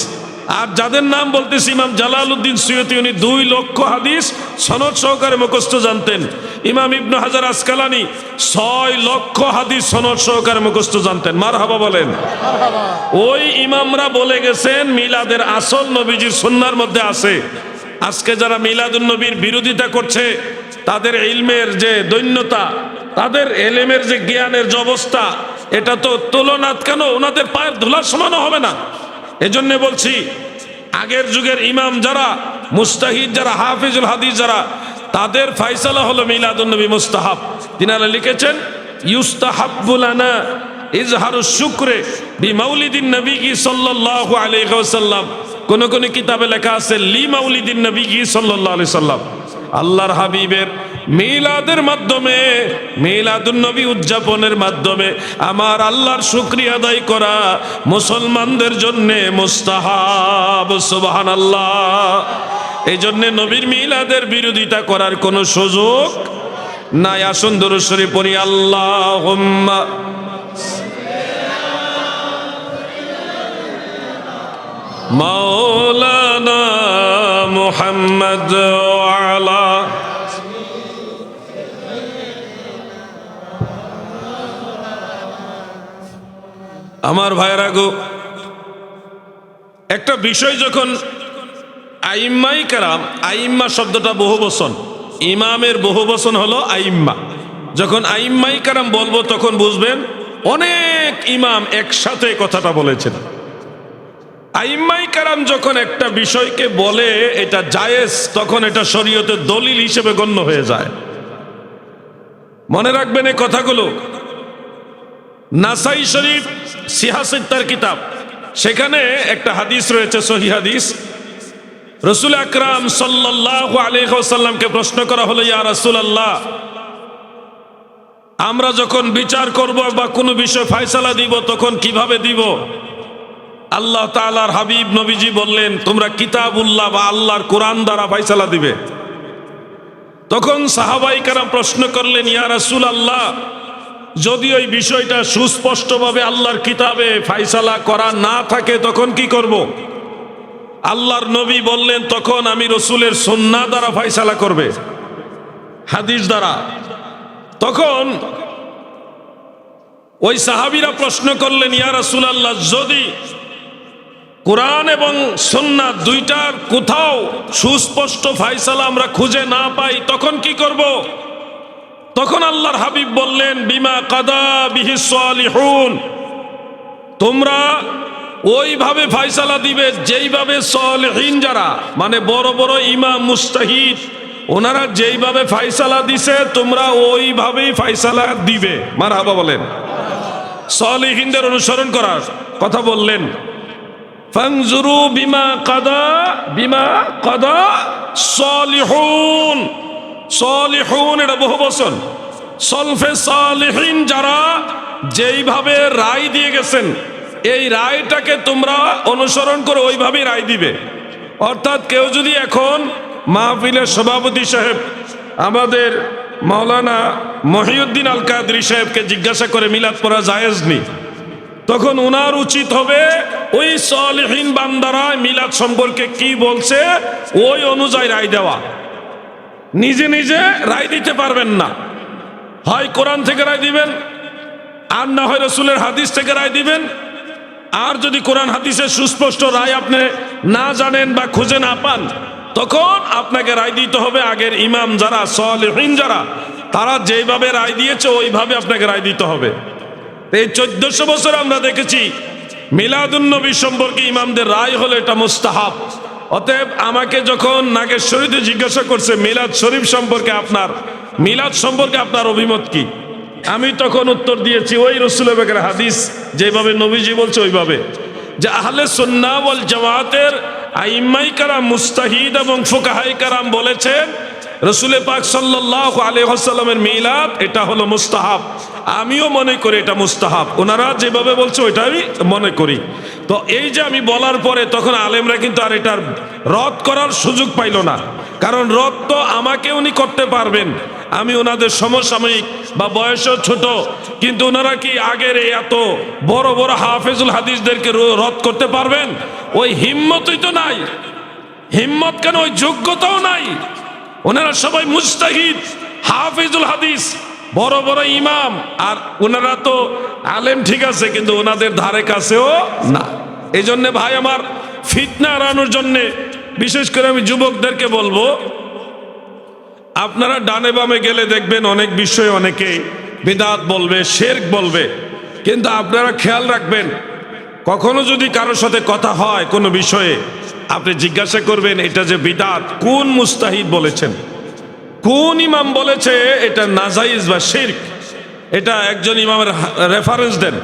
আর যাদের নাম বলতেছি, ইমাম জালালউদ্দিন সুয়ুতি উনি 2 লক্ষ হাদিস সনদ সহকারে মুখস্থ জানতেন। ইমাম ইবনু হাজার আসকালানি 6 লক্ষ হাদিস সনদ সহকারে মুখস্থ জানতেন। মারহাবা বলেন। ওই ইমামরা বলে গেছেন মিলাদের আসল নবীজির সুন্নাহর মধ্যে আছে। আজকে যারা মিলাদুন্নবীর বিরোধিতা করছে, তাদের ইলমের যে দৈন্যতা, তাদের এলেমের যে জ্ঞানের যে অবস্থা, এটা তো তুলনাত কেন ওনাদের পায়ের ধুলার সমানও হবে না। এজন্য বলছি, আগের যুগের ইমাম যারা, মুস্তাহিদ যারা, হাফিজুল হাদিস যারা, তাদের ফায়সালা হলো মিলাদুন্নবী মুস্তাহাব। তিনারা লিখেছেন ইউস্তাহাব্বু লানা ইজহারু শুকরে বিমাউলিদিন নবী সাল্লাল্লাহু আলাইহি ওয়াসাল্লাম। কোন কোন কিতাবে লেখা আছে লি মাউলিদিন নবী সাল্লাল্লাহু আলাইহি সাল্লাম। আল্লাহর হাবিবের মিলাদের মাধ্যমে, মিলাদুন নবী উদযাপনের মাধ্যমে আমার আল্লাহর শুকরিয়া আদায় করা মুসলমানদের জন্য মুস্তাহাব। সুবহানাল্লাহ। এই জন্য নবীর মিলাদের বিরোধিতা করার কোনো সুযোগ নাই। আসুন দুরূদ শরীফ পড়ি। আল্লাহুম্মা মাওলানা মুহাম্মদ ওয়া আলা আমার ভাইরা গো, একটা বিষয় যখন আইম্মাই কারাম, আইম্মা শব্দটা বহুবচন, ইমামের বহুবচন হলো আইম্মা। যখন আইম্মাই কারাম বলবো তখন বুঝবেন অনেক ইমাম একসাথে কথাটা বলেছেন। আইম্মাই কারাম যখন একটা বিষয়কে বলে এটা জায়েজ, তখন এটা শরীয়তের দলিল হিসেবে গণ্য হয়ে যায়। মনে রাখবেন এই কথাগুলো। নাসাই শরীফ সিহাসিত্তার কিতাব, সেখানে একটা হাদিস রয়েছে, সহিহ হাদিস। রাসূল আকরাম সাল্লাল্লাহু আলাইহি ওয়াসাল্লামকে প্রশ্ন করা হলো, ইয়া রাসূলুল্লাহ, আমরা যখন বিচার করব বা কোনো বিষয় ফয়সালা দিব তখন কিভাবে দিব? আল্লাহ তাআলার হাবিব নবীজি বললেন, তোমরা কিতাবুল্লাহ বা আল্লাহর কোরআন দ্বারা ফয়সালা দিবে। তখন সাহাবায়ে কেরাম প্রশ্ন করলেন, ইয়া রাসূলুল্লাহ, যদি ওই বিষয়টা সুস্পষ্টভাবে আল্লাহর কিতাবে ফয়সালা করা না থাকে তখন কি করব? আল্লাহর নবী বললেন, তখন আমি রসুলের সুন্নাহ দ্বারা ফয়সালা করবে, হাদিস দ্বারা। তখন ওই সাহাবীরা প্রশ্ন করলেন, ইয়া রাসূলুল্লাহ, যদি কোরআন এবং সুন্নাহ দুইটার কোথাও সুস্পষ্ট ফয়সালা আমরা খুঁজে না পাই তখন কি করব? তখন আল্লাহর হাবিব বললেন, বিমা কাদা বিহিস সালিহুন, তোমরা ওইভাবে ফয়সালা দিবে যেইভাবে সালেহীন যারা, মানে বড় বড় ইমাম মুস্তাহিদ, ওনারা যেইভাবে ফয়সালা দিছে তোমরা ওইভাবেই ফয়সালা দিবে। মারহাবা বলেন। সালেহীনদের অনুসরণ করার কথা বললেন। ফানজুরু বিমা কাদা সালিহুন। সালিহুন এটা বহুবচন। সলফে সালেহীন যারা যেইভাবে রায় দিয়ে গেছেন, এই রায়টাকে তোমরা অনুসরণ করে ওইভাবেই রায় দিবে। অর্থাৎ কেউ যদি এখন মাহফিলের সভাপতি সাহেব আমাদের মাওলানা মহিউদ্দিন আল কাদরি সাহেবকে জিজ্ঞাসা করে মিলাদ পড়া জায়েজ নি, তখন ওনার উচিত হবে ওই সালেহীন বান্দারা মিলাদ সম্পর্কে কি বলছে ওই অনুযায়ী রায় দেওয়া। নিজে নিজে রায় দিতে পারবেন না, হয় কোরআন থেকে রায় দিবেন, আর না হয় রসুলের হাদিস থেকে রায় দিবেন। আর যদি কোরআন হাদিসের সুস্পষ্ট রায় আপনি না জানেন বা খুঁজে না পান, তখন আপনাকে রায় দিতে হবে আগের ইমাম যারা, সালেহীন যারা, তারা যেইভাবে রায় দিয়েছে ওইভাবে আপনাকে রায় দিতে হবে। এই 1400 বছর আমরা দেখেছি মিলাদুন্নবী সম্পর্কে ইমামদের রায় হলো এটা মুস্তাহাব। অতএব আমাকে যখন নাগেশ্বরীতে জিজ্ঞাসা করছে মিলাদ শরীফ সম্পর্কে, আপনার মিলাদ সম্পর্কে আপনার অভিমত কি, আমি তখন উত্তর দিয়েছি ওই রাসূল পাকের হাদিস যেভাবে নবীজি বলছে ওইভাবে, যে আহলে সুন্নাহ ওয়াল জামাতের আইম্মাই কারাম, মুস্তাহিদ এবং ফুকাহায়ে কারাম বলেছেন রাসূল পাক সাল্লাল্লাহু আলাইহি ওয়াসাল্লামের মিলাদ এটা হলো মুস্তাহাব। আমিও মনে করি এটা মুস্তাহাব, ওনারা যেভাবে বলছে ওইটাই মনে করি। তো এই যে আমি বলার পরে তখন আলেমরা কিন্তু আর এটার রদ করার সুযোগ পাইল না, কারণ রদ তো আমাকে উনি করতে পারবেন, আমি ওনাদের সমসাময়িক বা বয়সও ছোট, কিন্তু ওনারা কি আগের এত বড় বড় হাফেজুল হাদিসদেরকে রদ করতে পারবেন? ওই হিম্মতই তো নাই। হিম্মত কেন, ওই যোগ্যতাও নাই। ওনারা সবাই মুজতাহিদ, হাফেজুল হাদিস, বড় বড় ইমাম, আর ওনারা তো আলেম ঠিক আছে, কিন্তু ওনাদের ধারে কাছেও না। এই জন্যে ভাই আমার, ফিতনা এড়ানোর জন্যে বিশেষ করে আমি যুবকদেরকে বলবো, আপনারা ডানে বামে গেলে দেখবেন অনেক বিষয়ে অনেকে বিদআত বলবে, শিরক বলবে, কিন্তু আপনারা খেয়াল রাখবেন কখনো যদি কারোর সাথে কথা হয় কোনো বিষয়ে, আপনি জিজ্ঞাসা করবেন এটা যে বিদআত কোন মুস্তাহিদ বলেছেন, কোন ইমাম বলেছে এটা নাজাইজ বা শিরক। এটা একজন ইমামের রেফারেন্স দেন,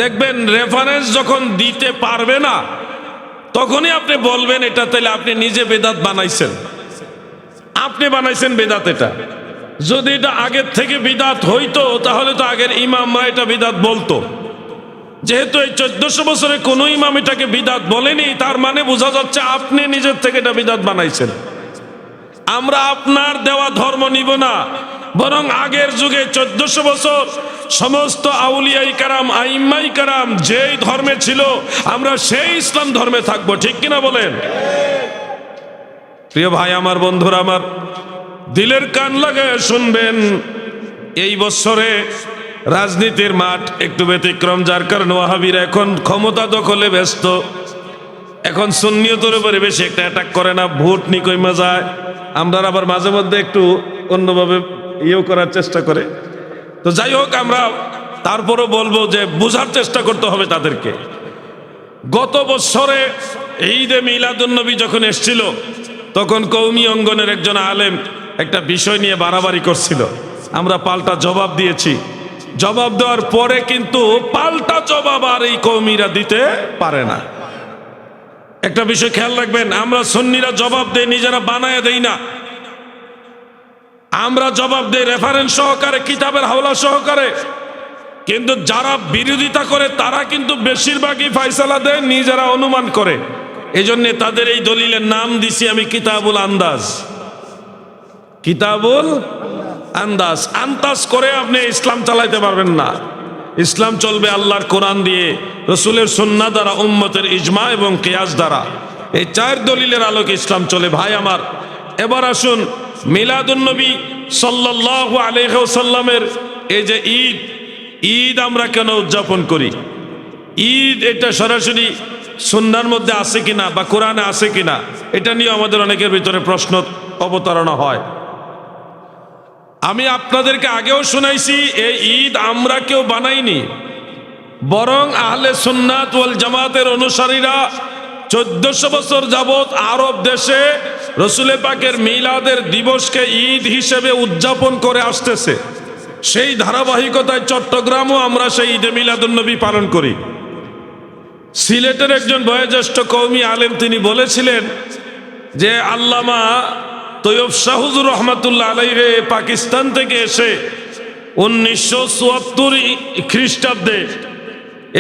দেখবেন রেফারেন্স যখন দিতে পারবে না তখনই আপনি বলবেন এটা তাহলে আপনি নিজে বেদাত বানাইছেন, আপনি বানাইছেন বেদাত। এটা যদি এটা আগের থেকে বিদাত হইতো তাহলে তো আগের ইমামরা এটা বিদাত বলতো। যেহেতু এই 1400 বছরে কোনো ইমাম এটাকে বিদাত বলেনি, তার মানে বোঝা যাচ্ছে আপনি নিজের থেকে এটা বিদাত বানাইছেন। আমরা আপনার দেওয়া ধর্ম নিব না, বরং আগের যুগে 1400 বছর সমস্ত আউলিয়াই কারাম, আইম্মাই কারাম যেই ধর্মে ছিল আমরা সেই ইসলাম ধর্মে থাকবো, ঠিক কিনা বলেন? প্রিয় ভাই আমার, বন্ধুরা আমার, দিলের কান লাগায় শুনবেন, এই বছরে রাজনীতির মাঠ একটু ব্যতিক্রম, যার কারণে ওয়াহাবিরা এখন ক্ষমতা দখলে ব্যস্ত। এখন সুন্নিয়তের উপরে বেশি একটা অ্যাটাক করে না, ভোট নি কইমা যায়। আমরা আবার মাঝে মধ্যে একটু অন্যভাবে করার চেষ্টা করে। তো যাই হোক, আমরা তারপরও বলবো যে বোঝার চেষ্টা করতে হবে তাদেরকে। গত বছরে ঈদে মিলাদুন্নবী যখন এসছিল, তখন কওমি অঙ্গনের একজন আলেম একটা বিষয় নিয়ে বাড়াবাড়ি করছিল, আমরা পাল্টা জবাব দিয়েছি। জবাব দেওয়ার পরে কিন্তু পাল্টা জবাব আর এই কওমিরা দিতে পারে না। একটা বিষয় খেয়াল রাখবেন, আমরা সুন্নিরা জবাব দেই, নিজেরা বানায় দেই না। আমরা জবাব দেই রেফারেন্স সহকারে, কিতাবের হাওলা সহকারে। কিন্তু যারা বিরোধিতা করে তারা কিন্তু বেশিরভাগই ফয়সালা দেয় নিজেরা অনুমান করে। এই জন্য তাদের এই দলিলের নাম দিছি আমি কিতাবুল আন্দাজ। কিতাবুল আন্দাজ, আন্দাজ করে আপনি ইসলাম চালাইতে পারবেন না। ইসলাম চলবে আল্লাহর কোরআন দিয়ে, রসুলের সুন্নাহ দ্বারা, উম্মতের ইজমা এবং কিয়াস দ্বারা। এই 4 দলিলের আলোকে ইসলাম চলে। ভাই আমার, এবার আসুন মিলাদুন্নবী সাল্লাল্লাহু আলাইহি ওয়াসাল্লামের এই যে ঈদ, ঈদ আমরা কেন উদযাপন করি? ঈদ এটা সরাসরি সুন্নাহর মধ্যে আছে কিনা বা কোরআনে আছে কিনা, এটা নিয়ে আমাদের অনেকের ভিতরে প্রশ্ন অবতারণা হয়। আমি আপনাদেরকে আগেও শুনাইছি, এই ঈদ আমরা কেউ বানাইনি, বরং আহলে সুন্নাত ওয়াল জামাতের অনুসারীরা 1400 বছর যাবত আরব দেশে রসুলে পাকের মিলাদের দিবসকে ঈদ হিসেবে উদযাপন করে আসতেছে। সেই ধারাবাহিকতায় চট্টগ্রামও আমরা সেই ঈদে মিলাদুন্নবী পালন করি। সিলেটের একজন বয়োজ্যেষ্ঠ কওমি আলেম তিনি বলেছিলেন যে আল্লামা তৈয়ব শাহ হুজুর রহমাতুল্লাহ আলাইহি পাকিস্তান থেকে এসে 1974 খ্রিস্টাব্দে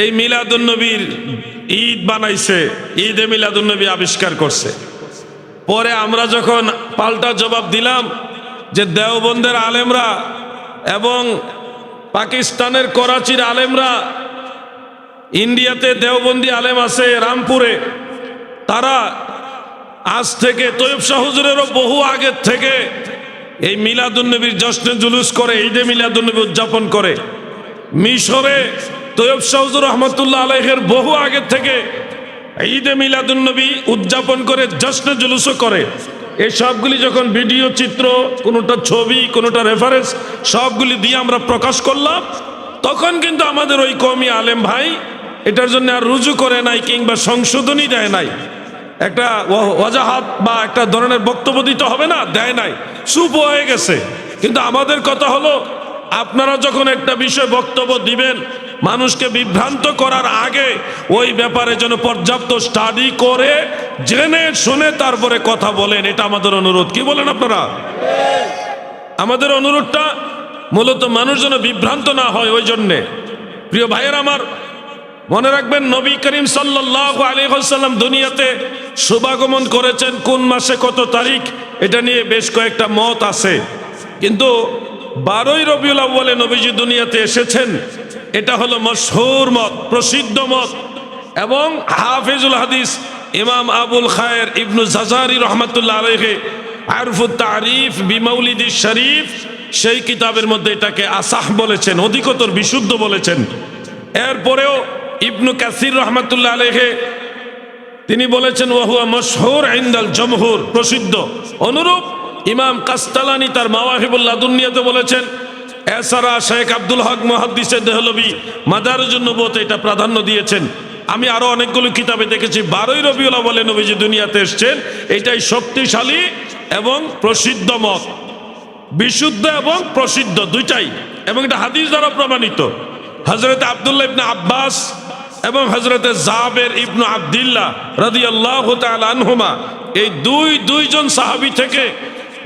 এই মিলাদুন্নবীর ঈদ বানাইছে, ঈদে মিলাদুন্নবী আবিষ্কার করছে। পরে আমরা যখন পাল্টা জবাব দিলাম যে দেওবন্দের আলেমরা এবং পাকিস্তানের করাচির আলেমরা, ইন্ডিয়াতে দেওবন্দি আলেম আছে রামপুরে, তারা আজ থেকে তৈয়ব শাহ হুজুরেরও বহু আগের থেকে এই মিলাদুন্নবীর জশ্নে জুলুস করে, ঈদে মিলাদুন্নবী উদযাপন করে। মিশরে তৈয়ব শাহ হুজুর রহমতুল্লাহ আলাইহির বহু আগের থেকে ঈদে মিলাদুন্নবী উদযাপন করে, জশ্নে জুলুসও করে। এই সবগুলি যখন ভিডিও চিত্র, কোনোটা ছবি, কোনোটা রেফারেন্স, সবগুলি দিয়ে আমরা প্রকাশ করলাম, তখন কিন্তু আমাদের ওই কওমি আলেম ভাই এটার জন্য আর রুজু করে নাই কিংবা সংশোধনী দেয় নাই। একটা ওয়াজাহাত বা একটা ধরনের বক্তব্য দিতে হবে না, দেয় নাই, চুপ হয়ে গেছে। কিন্তু আমাদের কথা হলো, আপনারা যখন একটা বিষয় বক্তব্য দিবেন, মানুষকে বিভ্রান্ত করার আগে ওই ব্যাপারে যেন পর্যাপ্ত স্টাডি করে জেনে শুনে তারপরে কথা বলেন। এটা আমাদের অনুরোধ। কি বলেন আপনারা? আমাদের অনুরোধটা মূলত মানুষ যেন বিভ্রান্ত না হয়, ওই জন্যে। প্রিয় ভাইয়ের আমার, মনে রাখবেন নবী করিম সাল্লাল্লাহু আলাইহি ওয়াসাল্লাম দুনিয়াতে শুভাগমন করেছেন কোন মাসে কত তারিখ, এটা নিয়ে বেশ কয়েকটা মত আছে। কিন্তু 12ই রবিউল আউয়ালে নবীজি দুনিয়াতে এসেছেন, এটা হলো মশহুর মত, প্রসিদ্ধ মত। এবং হাফিজুল হাদিস ইমাম আবুল খায়ের ইবনু জাজারি রহমাতুল্লাহ আলাইহি আরফুত তারিফ বিমাউলিদিস শরীফ, সেই কিতাবের মধ্যে এটাকে আসাহ বলেছেন, অধিকতর বিশুদ্ধ বলেছেন। এরপরেও ইবনু কাসির রহমাতুল্লাহ আলাইহি তিনি বলেছেন ওয়াহুয়া মশহুর ইনদাল জমহুর, প্রসিদ্ধ। অনুরূপ ইমাম কাস্তালানি তার মাওয়াহিবুল লাদুনিয়াতে বলেছেন। এছাড়া শেখ আব্দুল হক মুহাদ্দিসে দেহলভী মাদারুজুন নবুওয়াতে এটা প্রাধান্য দিয়েছেন। আমি আরো অনেকগুলো কিতাবে দেখেছি 12ই রবিউল আউয়ালে নবীজি দুনিয়াতে এসেছেন, এটাই শক্তিশালী এবং প্রসিদ্ধ মত, বিশুদ্ধ এবং প্রসিদ্ধ দুইটাই, এবং এটা হাদিস দ্বারা প্রমাণিত। হযরত আব্দুল্লাহ ইবনে আব্বাস এবং হযরত জাবের ইবনে আব্দুল্লাহ রাদিয়াল্লাহু তাআলা আনহুমা, এই দুইজন সাহাবী থেকে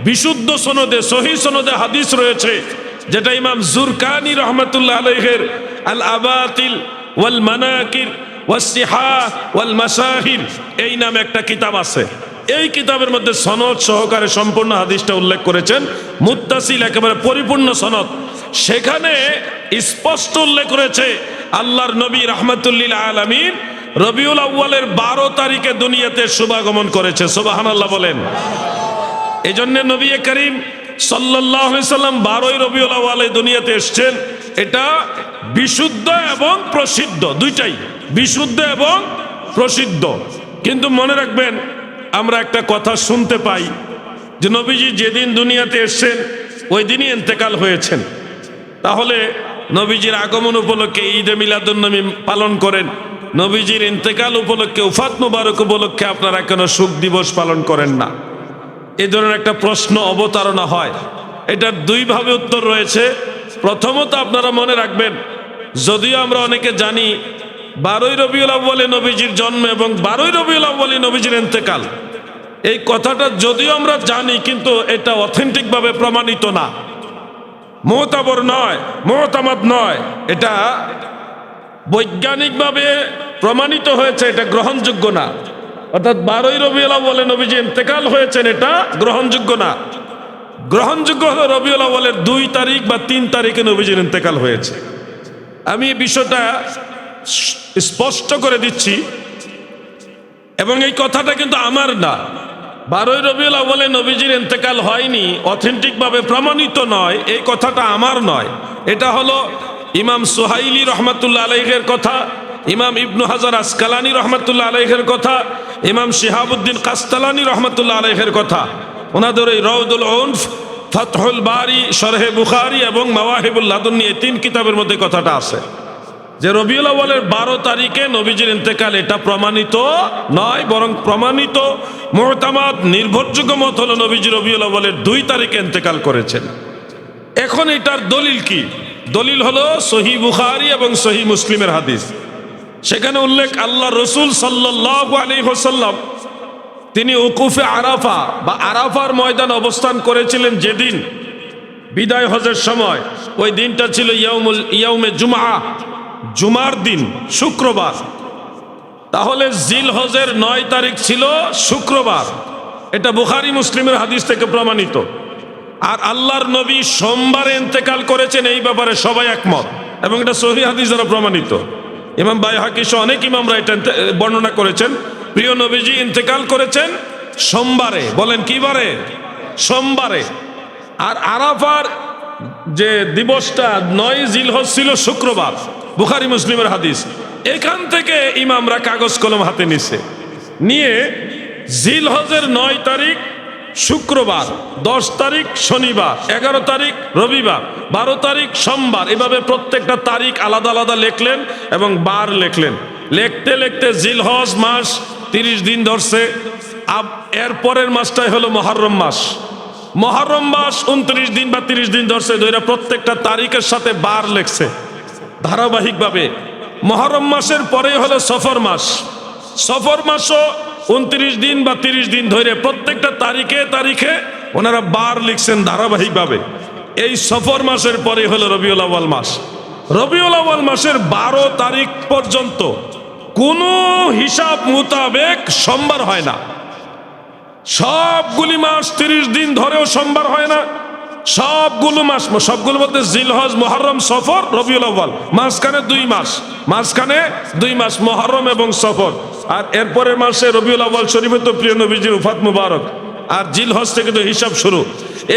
বিশুদ্ধ সনদে, সহিহ সনদে হাদিস রয়েছে, যেটা ইমাম জুরকানি রহমাতুল্লাহ আলাইহির আল আবাতিল ওয়াল মানাকির ওয়াস সিহাহ ওয়াল মাসাহির এই নামে একটা কিতাব আছে। এই কিতাবের মধ্যে সনদ সহকারে সম্পূর্ণ হাদিসটা উল্লেখ করেছেন, মুত্তাসিল, একেবারে পরিপূর্ণ সনদ। সেখানে স্পষ্ট উল্লেখ করেছে আল্লাহর নবী রাহমাতুল্লিল আলামিন রবিউল আউয়ালের 12 তারিখে দুনিয়াতে শুভাগমন করেছে। সুবহানাল্লাহ বলেন। এই জন্য নবী করিম সাল্লাল্লাহু আলাইহি সাল্লাম 12ই রবিউল আউয়ালে দুনিয়াতে এসেছেন। এটা বিশুদ্ধ এবং প্রসিদ্ধ, দুইটাই বিশুদ্ধ এবং প্রসিদ্ধ। কিন্তু মনে রাখবেন, আমরা একটা কথা শুনতে পাই যে নবীজি যেদিন দুনিয়াতে এসেছেন ওই দিনই ইন্তেকাল হয়েছেন। তাহলে নবীজির আগমন উপলক্ষে ঈদে মিলাদুন নবী পালন করেন, নবীজির ইন্তেকাল উপলক্ষে উফাত মুবারক উপলক্ষে আপনারা কেন শোক দিবস পালন করেন না? এই ধরনের একটা প্রশ্ন অবতারণা হয়। এটার দুইভাবে উত্তর রয়েছে। প্রথমত আপনারা মনে রাখবেন, যদিও আমরা অনেকে জানি 12ই রবিউল আউয়ালে নবীজির জন্ম এবং 12ই রবিউল আউয়ালে নবীজির ইন্তেকাল, এই কথাটা যদিও আমরা জানি, কিন্তু এটা অথেন্টিকভাবে প্রমাণিত না, মুতাবর নয়, মুতামাদ নয়। এটা বৈজ্ঞানিকভাবে প্রমাণিত হয়েছে, এটা গ্রহণযোগ্য না। অর্থাৎ 12ই রবিউল আউয়ালে নবীজি ইন্তেকাল হয়েছেন, এটা গ্রহণযোগ্য না। গ্রহণযোগ্য হলো রবিউল আউয়ালের 2 তারিখ বা 3 তারিখে নবীজির ইন্তেকাল হয়েছে। আমি এই বিষয়টা স্পষ্ট করে দিচ্ছি, এবং এই কথাটা কিন্তু আমার না। 12ই রবিউল আউয়ালে নবীজির ইন্তেকাল হয়নি, অথেন্টিকভাবে প্রমাণিত নয়, এই কথাটা আমার নয়। এটা হলো ইমাম সুহাইলি রহমাতুল্লাহ আলাইহির কথা, ইমাম ইবনু হাজার আসকালানি রহমাতুল্লাহ আলাইহির কথা, ইমাম শিহাবুদ্দিন কাস্তালানি রহমাতুল্লাহ আলাইহির কথা। ওনাদের এই রওদুল উনফ, ফাতহুল বারি, শরহে বুখারী এবং মাওয়াহিবুল লাদুন্নী, এই 3 কিতাবের মধ্যে কথাটা আছে যে রবিউল আউয়ালের 12 তারিখে নবীজির ইন্তেকাল। এটা প্রমাণিত নয়, বরং প্রমাণিত মুতামাদ নির্ভরযোগ্য মত হলো নবীজি রবিউল আউয়ালের 2 তারিখে ইন্তেকাল করেছেন। এখন এটার দলিল কি? দলিল হলো সহিহ বুখারী এবং সহিহ মুসলিমের হাদিস। সেখানে উল্লেখ, আল্লাহ রসুল সাল্লাল্লাহু আলাইহি ওয়াসাল্লাম তিনি উকুফে আরাফা বা আরাফার ময়দান অবস্থান করেছিলেন যেদিন বিদায় হজের সময়। ওই দিনটা ছিল ইয়াউমে জুমআ, জুমার দিন, শুক্রবার। তাহলে জিল হজের 9 তারিখ ছিল শুক্রবার। এটা বুখারী মুসলিমের হাদিস থেকে প্রমাণিত। আর আল্লাহর নবী সোমবারে ইন্তেকাল করেছেন, এই ব্যাপারে সবাই একমত, এবং এটা সহিহ হাদিস দ্বারা প্রমাণিত। ইমাম বাইহাকি সহ অনেক ইমামরা এটা বর্ণনা করেছেন। প্রিয় নবীজি ইন্তেকাল করেছেন সোমবারে। বলেন কি বারে? সোমবারে। আর আরাফার যে দিবসটা 9 জিলহজ ছিল শুক্রবার, বুখারী মুসলিমের হাদিস। এখান থেকে ইমামরা কাগজ কলম হাতে নিয়ে জিলহজের 9 তারিখ শুক্রবার, 10 তারিখ শনিবার, 11 তারিখ রবিবার, 12 তারিখ সোমবার, এভাবে প্রত্যেকটা তারিখ আলাদা আলাদা লিখলেন এবং বার লিখলেন। লিখতে লিখতে জিলহজ মাস 30 দিন ধরছে। এর পরের মাসটাই হলো মুহররম মাস। মুহররম মাস 29 দিন বা 30 দিন ধরছে, ধরে প্রত্যেকটা তারিখের সাথে বার লিখছে ধারাবাহিকভাবে। মুহররম মাসের পরে হলো সফর মাস। সফর মাসও 29 দিন বা 30 দিন ধরে প্রত্যেকটা তারিখে তারিখে ওনারা বার লিখছেন ধারাবাহিকভাবে। এই সফর মাসের পরে হলো রবিউল আউয়াল মাস। রবিউল আউয়াল মাসের 12 তারিখ পর্যন্ত কোনো হিসাব মোতাবেক সোমবার হয় না। সবগুলি মাস 30 দিন ধরেও সোমবার হয় না। সবগুলো মাস, সবগুলো বলতে জিলহজ, মুহররম, সফর, রবিউল আউয়াল, মাঝখানে 2 মাস, মাঝখানে 2 মাস মুহররম এবং সফর। আর এরপরের মাসে রবিউল আউয়াল শরীফে তো প্রিয় নবীজির উফাত মুবারক, আর জিলহজ থেকে তো হিসাব শুরু।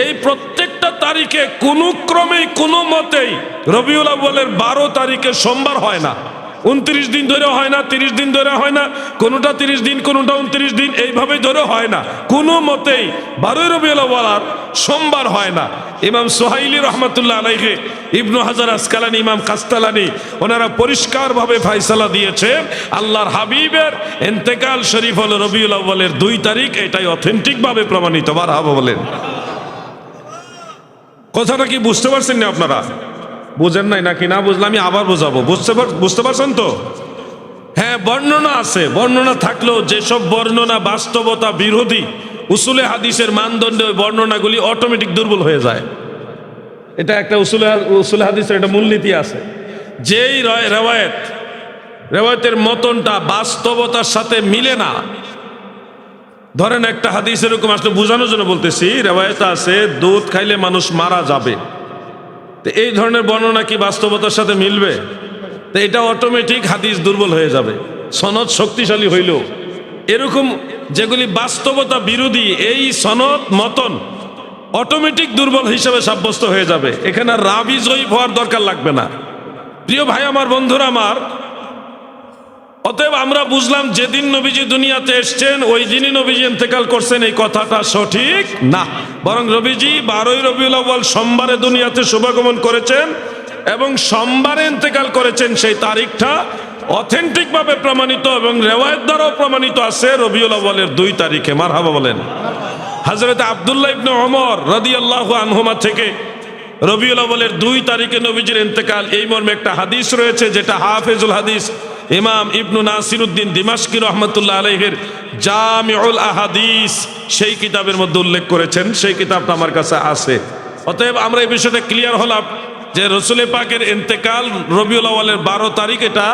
এই প্রত্যেকটা তারিখে কোনো ক্রমেই কোনো মতেই রবিউল আউয়ালের 12 তারিখে সোমবার হয় না। 29 দিন ধরে হয় না, 30 দিন ধরে হয় না, কোনোটা 30 দিন, কোনোটা 29 দিন, এইভাবে ধরে হয় না। কোনো মতেই 12 রবিউল আউয়াল সোমবার হয় না। ইমাম সুহাইলি রহমাতুল্লাহ আলাইহি, ইবনু হাজার আসকালানি, ইমাম কাস্তালানি, ওনারা পরিষ্কারভাবে ফয়সালা দিয়েছে আল্লাহর হাবিবের ইন্তেকাল শরীফ হলো রবিউল আউয়ালের 2 তারিখ। এটাই অথেন্টিকভাবে প্রমাণিত। মারহাবা বলেন। কথাটা কি বুঝতে পারছেন না আপনারা? বুঝেন নাই নাকি? না বুঝলে আমি আবার বোঝাবো। বুঝতে পারছেন তো? হ্যাঁ, বর্ণনা আছে। বর্ণনা থাকলেও যেসব বর্ণনা বাস্তবতা বিরোধী, উসুলে হাদিসের মানদণ্ডে ওই বর্ণনাগুলি অটোমেটিক দুর্বল হয়ে যায়। এটা একটা উসুলে হাদিসের একটা মূলনীতি আছে। যেই রেওয়ায়েতের মতনটা বাস্তবতার সাথে মিলে না, ধরেন একটা হাদিস এরকম আসলে বোঝানোর জন্য বলতেছি, রেওয়ায়েত আছে দুধ খাইলে মানুষ মারা যাবে, তো এই ধরনের বর্ণনা কি বাস্তবতার সাথে মিলবে? তো এটা অটোমেটিক হাদিস দুর্বল হয়ে যাবে, সনদ শক্তিশালী হইলেও। এরকম যেগুলি বাস্তবতা বিরোধী, এই সনদ মতন অটোমেটিক দুর্বল হিসেবে সাব্যস্ত হয়ে যাবে। এখানে আর রাবি জয়ীফ হওয়ার দরকার লাগবে না। প্রিয় ভাই আমার, বন্ধুরা আমার, অতএব আমরা বুঝলাম যেদিন নবীজি দুনিয়াতে এসছেন ওই দিনই নবীজি ইন্তেকাল করছেন, এই কথাটা সঠিক না। বরং নবীজি 12 রবিউল আউয়াল সোমবারে দুনিয়াতে শুভাগমন করেছেন এবং সোমবারে ইন্তেকাল করেছেন। সেই তারিখটা অথেন্টিক ভাবে প্রমাণিত এবং রেওয়ায়েত দ্বারাও প্রমাণিত আছে রবিউল আউয়ালের 2 তারিখে। মারহাবা বলেন। হযরত আব্দুল্লাহ ইবনে ওমর রাদিয়াল্লাহু আনহুমা থেকে রবিউল আউয়ালের 2 তারিখে নবীজির ইন্তেকাল, এই মর্মে একটা হাদিস রয়েছে, যেটা হাফেজুল হাদিস ইমাম ইবনু নাসিরউদ্দিন দিমাশকি রহমাতুল্লাহ আলাইহির জামিউল আহাদিস সেই কিতাবের মধ্যে উল্লেখ করেছেন। সেই কিতাবটা আমার কাছে আছে। অতএব আমরা এই বিষয়টা ক্লিয়ার হলাম যে রাসূল পাকের ইন্তেকাল রবিউল আউয়ালের 12 তারিখ, এটা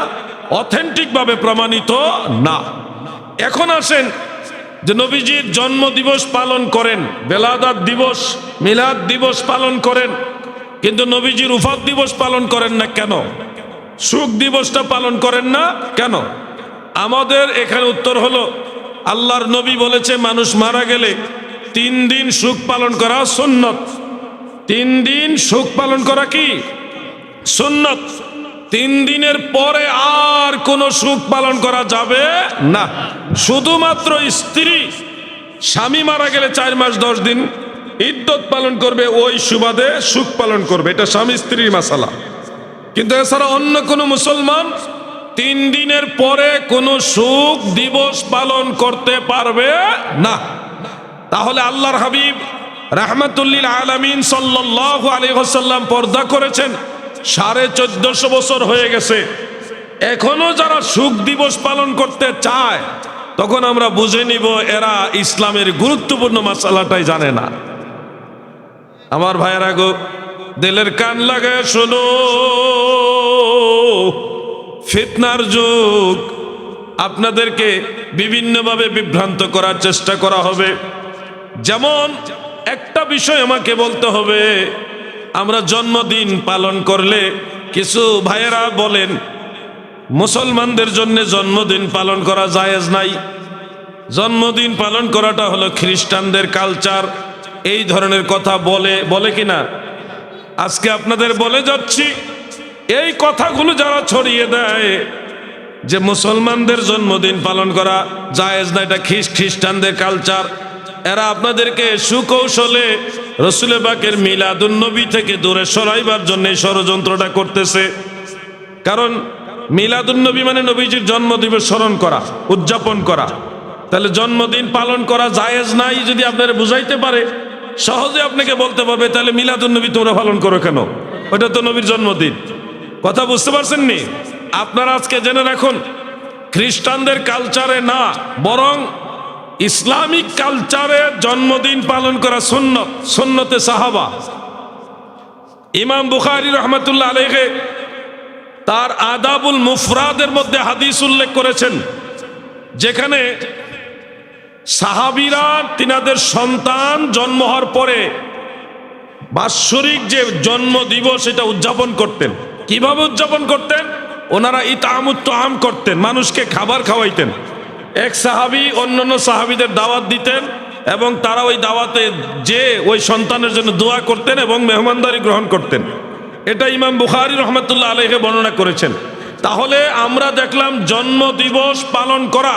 অথেন্টিক ভাবে প্রমাণিত না। এখন আসেন যে নবীজির জন্ম দিবস পালন করেন, বেলাদাত দিবস, মিলাদ দিবস পালন করেন, কিন্তু নবীজির উফাত দিবস পালন করেন না কেন? সুখ দিবসটা পালন করেন না কেন? আমাদের এখানে উত্তর হলো, আল্লাহর নবী বলেছে মানুষ মারা গেলে 3 দিন সুখ পালন করা সুন্নত। 3 দিন সুখ পালন করা কি সুন্নত। 3 দিনের পরে আর কোনো সুখ পালন করা যাবে না। শুধুমাত্র স্ত্রী স্বামী মারা গেলে 4 মাস 10 দিন ইদ্যত পালন করবে, ওই সুবাদে সুখ পালন করবে। এটা স্বামী স্ত্রীর মাসালা। কিন্তু এছাড়া অন্য কোনো মুসলমান 3 দিনের পরে কোনো সুখ দিবস পালন করতে পারবে না। তাহলে আল্লাহর হাবিব রাহমাতুল্লিল আলামিন সাল্লাল্লাহু আলাইহি ওয়াসাল্লাম পর্দা করেছেন 1450 বছর হয়ে গেছে, এখনো যারা সুখ দিবস পালন করতে চায়, তখন আমরা বুঝে নিব এরা ইসলামের গুরুত্বপূর্ণ মাসালাটাই জানে না। আমার ভাইয়েরা গো, দিলের কান লাগায় শোনো, ফিতনার যুগ। আপনাদেরকে বিভিন্নভাবে বিভ্রান্ত করার চেষ্টা করা হবে। যেমন একটা বিষয় আমাকে বলতে হবে, আমরা জন্মদিন পালন করলে কিছু ভাইয়েরা বলেন মুসলমানদের জন্য জন্মদিন পালন করা জায়েজ নাই, জন্মদিন পালন করাটা হলো খ্রিস্টানদের কালচার, এই ধরনের কথা বলে কিনা? আজকে আপনাদের বলে যাচ্ছি, এই কথাগুলো যারা ছড়িয়ে দেয় যে মুসলমানদের জন্মদিন পালন করা জায়েজ না, এটা খ্রিস্টানদের কালচার, এরা আপনাদেরকে সুকৌশলে রাসূল পাকের মিলাদুন নবী থেকে দূরে সরাইবার জন্য এই ষড়যন্ত্রটা করতেছে। কারণ মিলাদুন নবী মানে নবীজির জন্মদিবস স্মরণ করা, উদযাপন করা। তাহলে জন্মদিন পালন করা জায়েজ নাই যদি আপনারা বুঝাইতে পারে, সহজে আপনাকে বলতে পারবে তাহলে মিলাদুন নবী তোমরা পালন করো কেন? ওটা তো নবীর জন্মদিন। কথা বুঝতে পারছেন নি? আপনারা আজকে জেনে রাখুন, খ্রিস্টানদের কালচারে না, বরং ইসলামিক কালচারে জন্মদিন পালন করা সুন্নত, সুন্নতে সাহাবা। ইমাম বুখারী রহমাতুল্লাহ আলাইহি তার আদাবুল মুফরাদের মধ্যে হাদিস উল্লেখ করেছেন, যেখানে সাহাবীরা তিনাদের সন্তান জন্ম হওয়ার পরে বাৎসরিক যে জন্ম দিবস এটা উদযাপন করতেন। কিভাবে উদযাপন করতেন? ওনারা ইতামুত তাআম করতেন, মানুষকে খাবার খাওয়াইতেন। এক সাহাবী অন্যান্য সাহাবীদের দাওয়াত দিতেন এবং তারা ওই দাওয়াতে যে ওই সন্তানের জন্য দোয়া করতেন এবং মেহমানদারি গ্রহণ করতেন। এটা ইমাম বুখারী রহমাতুল্লাহ আলাইহি বর্ণনা করেছেন। তাহলে আমরা দেখলাম জন্মদিবস পালন করা,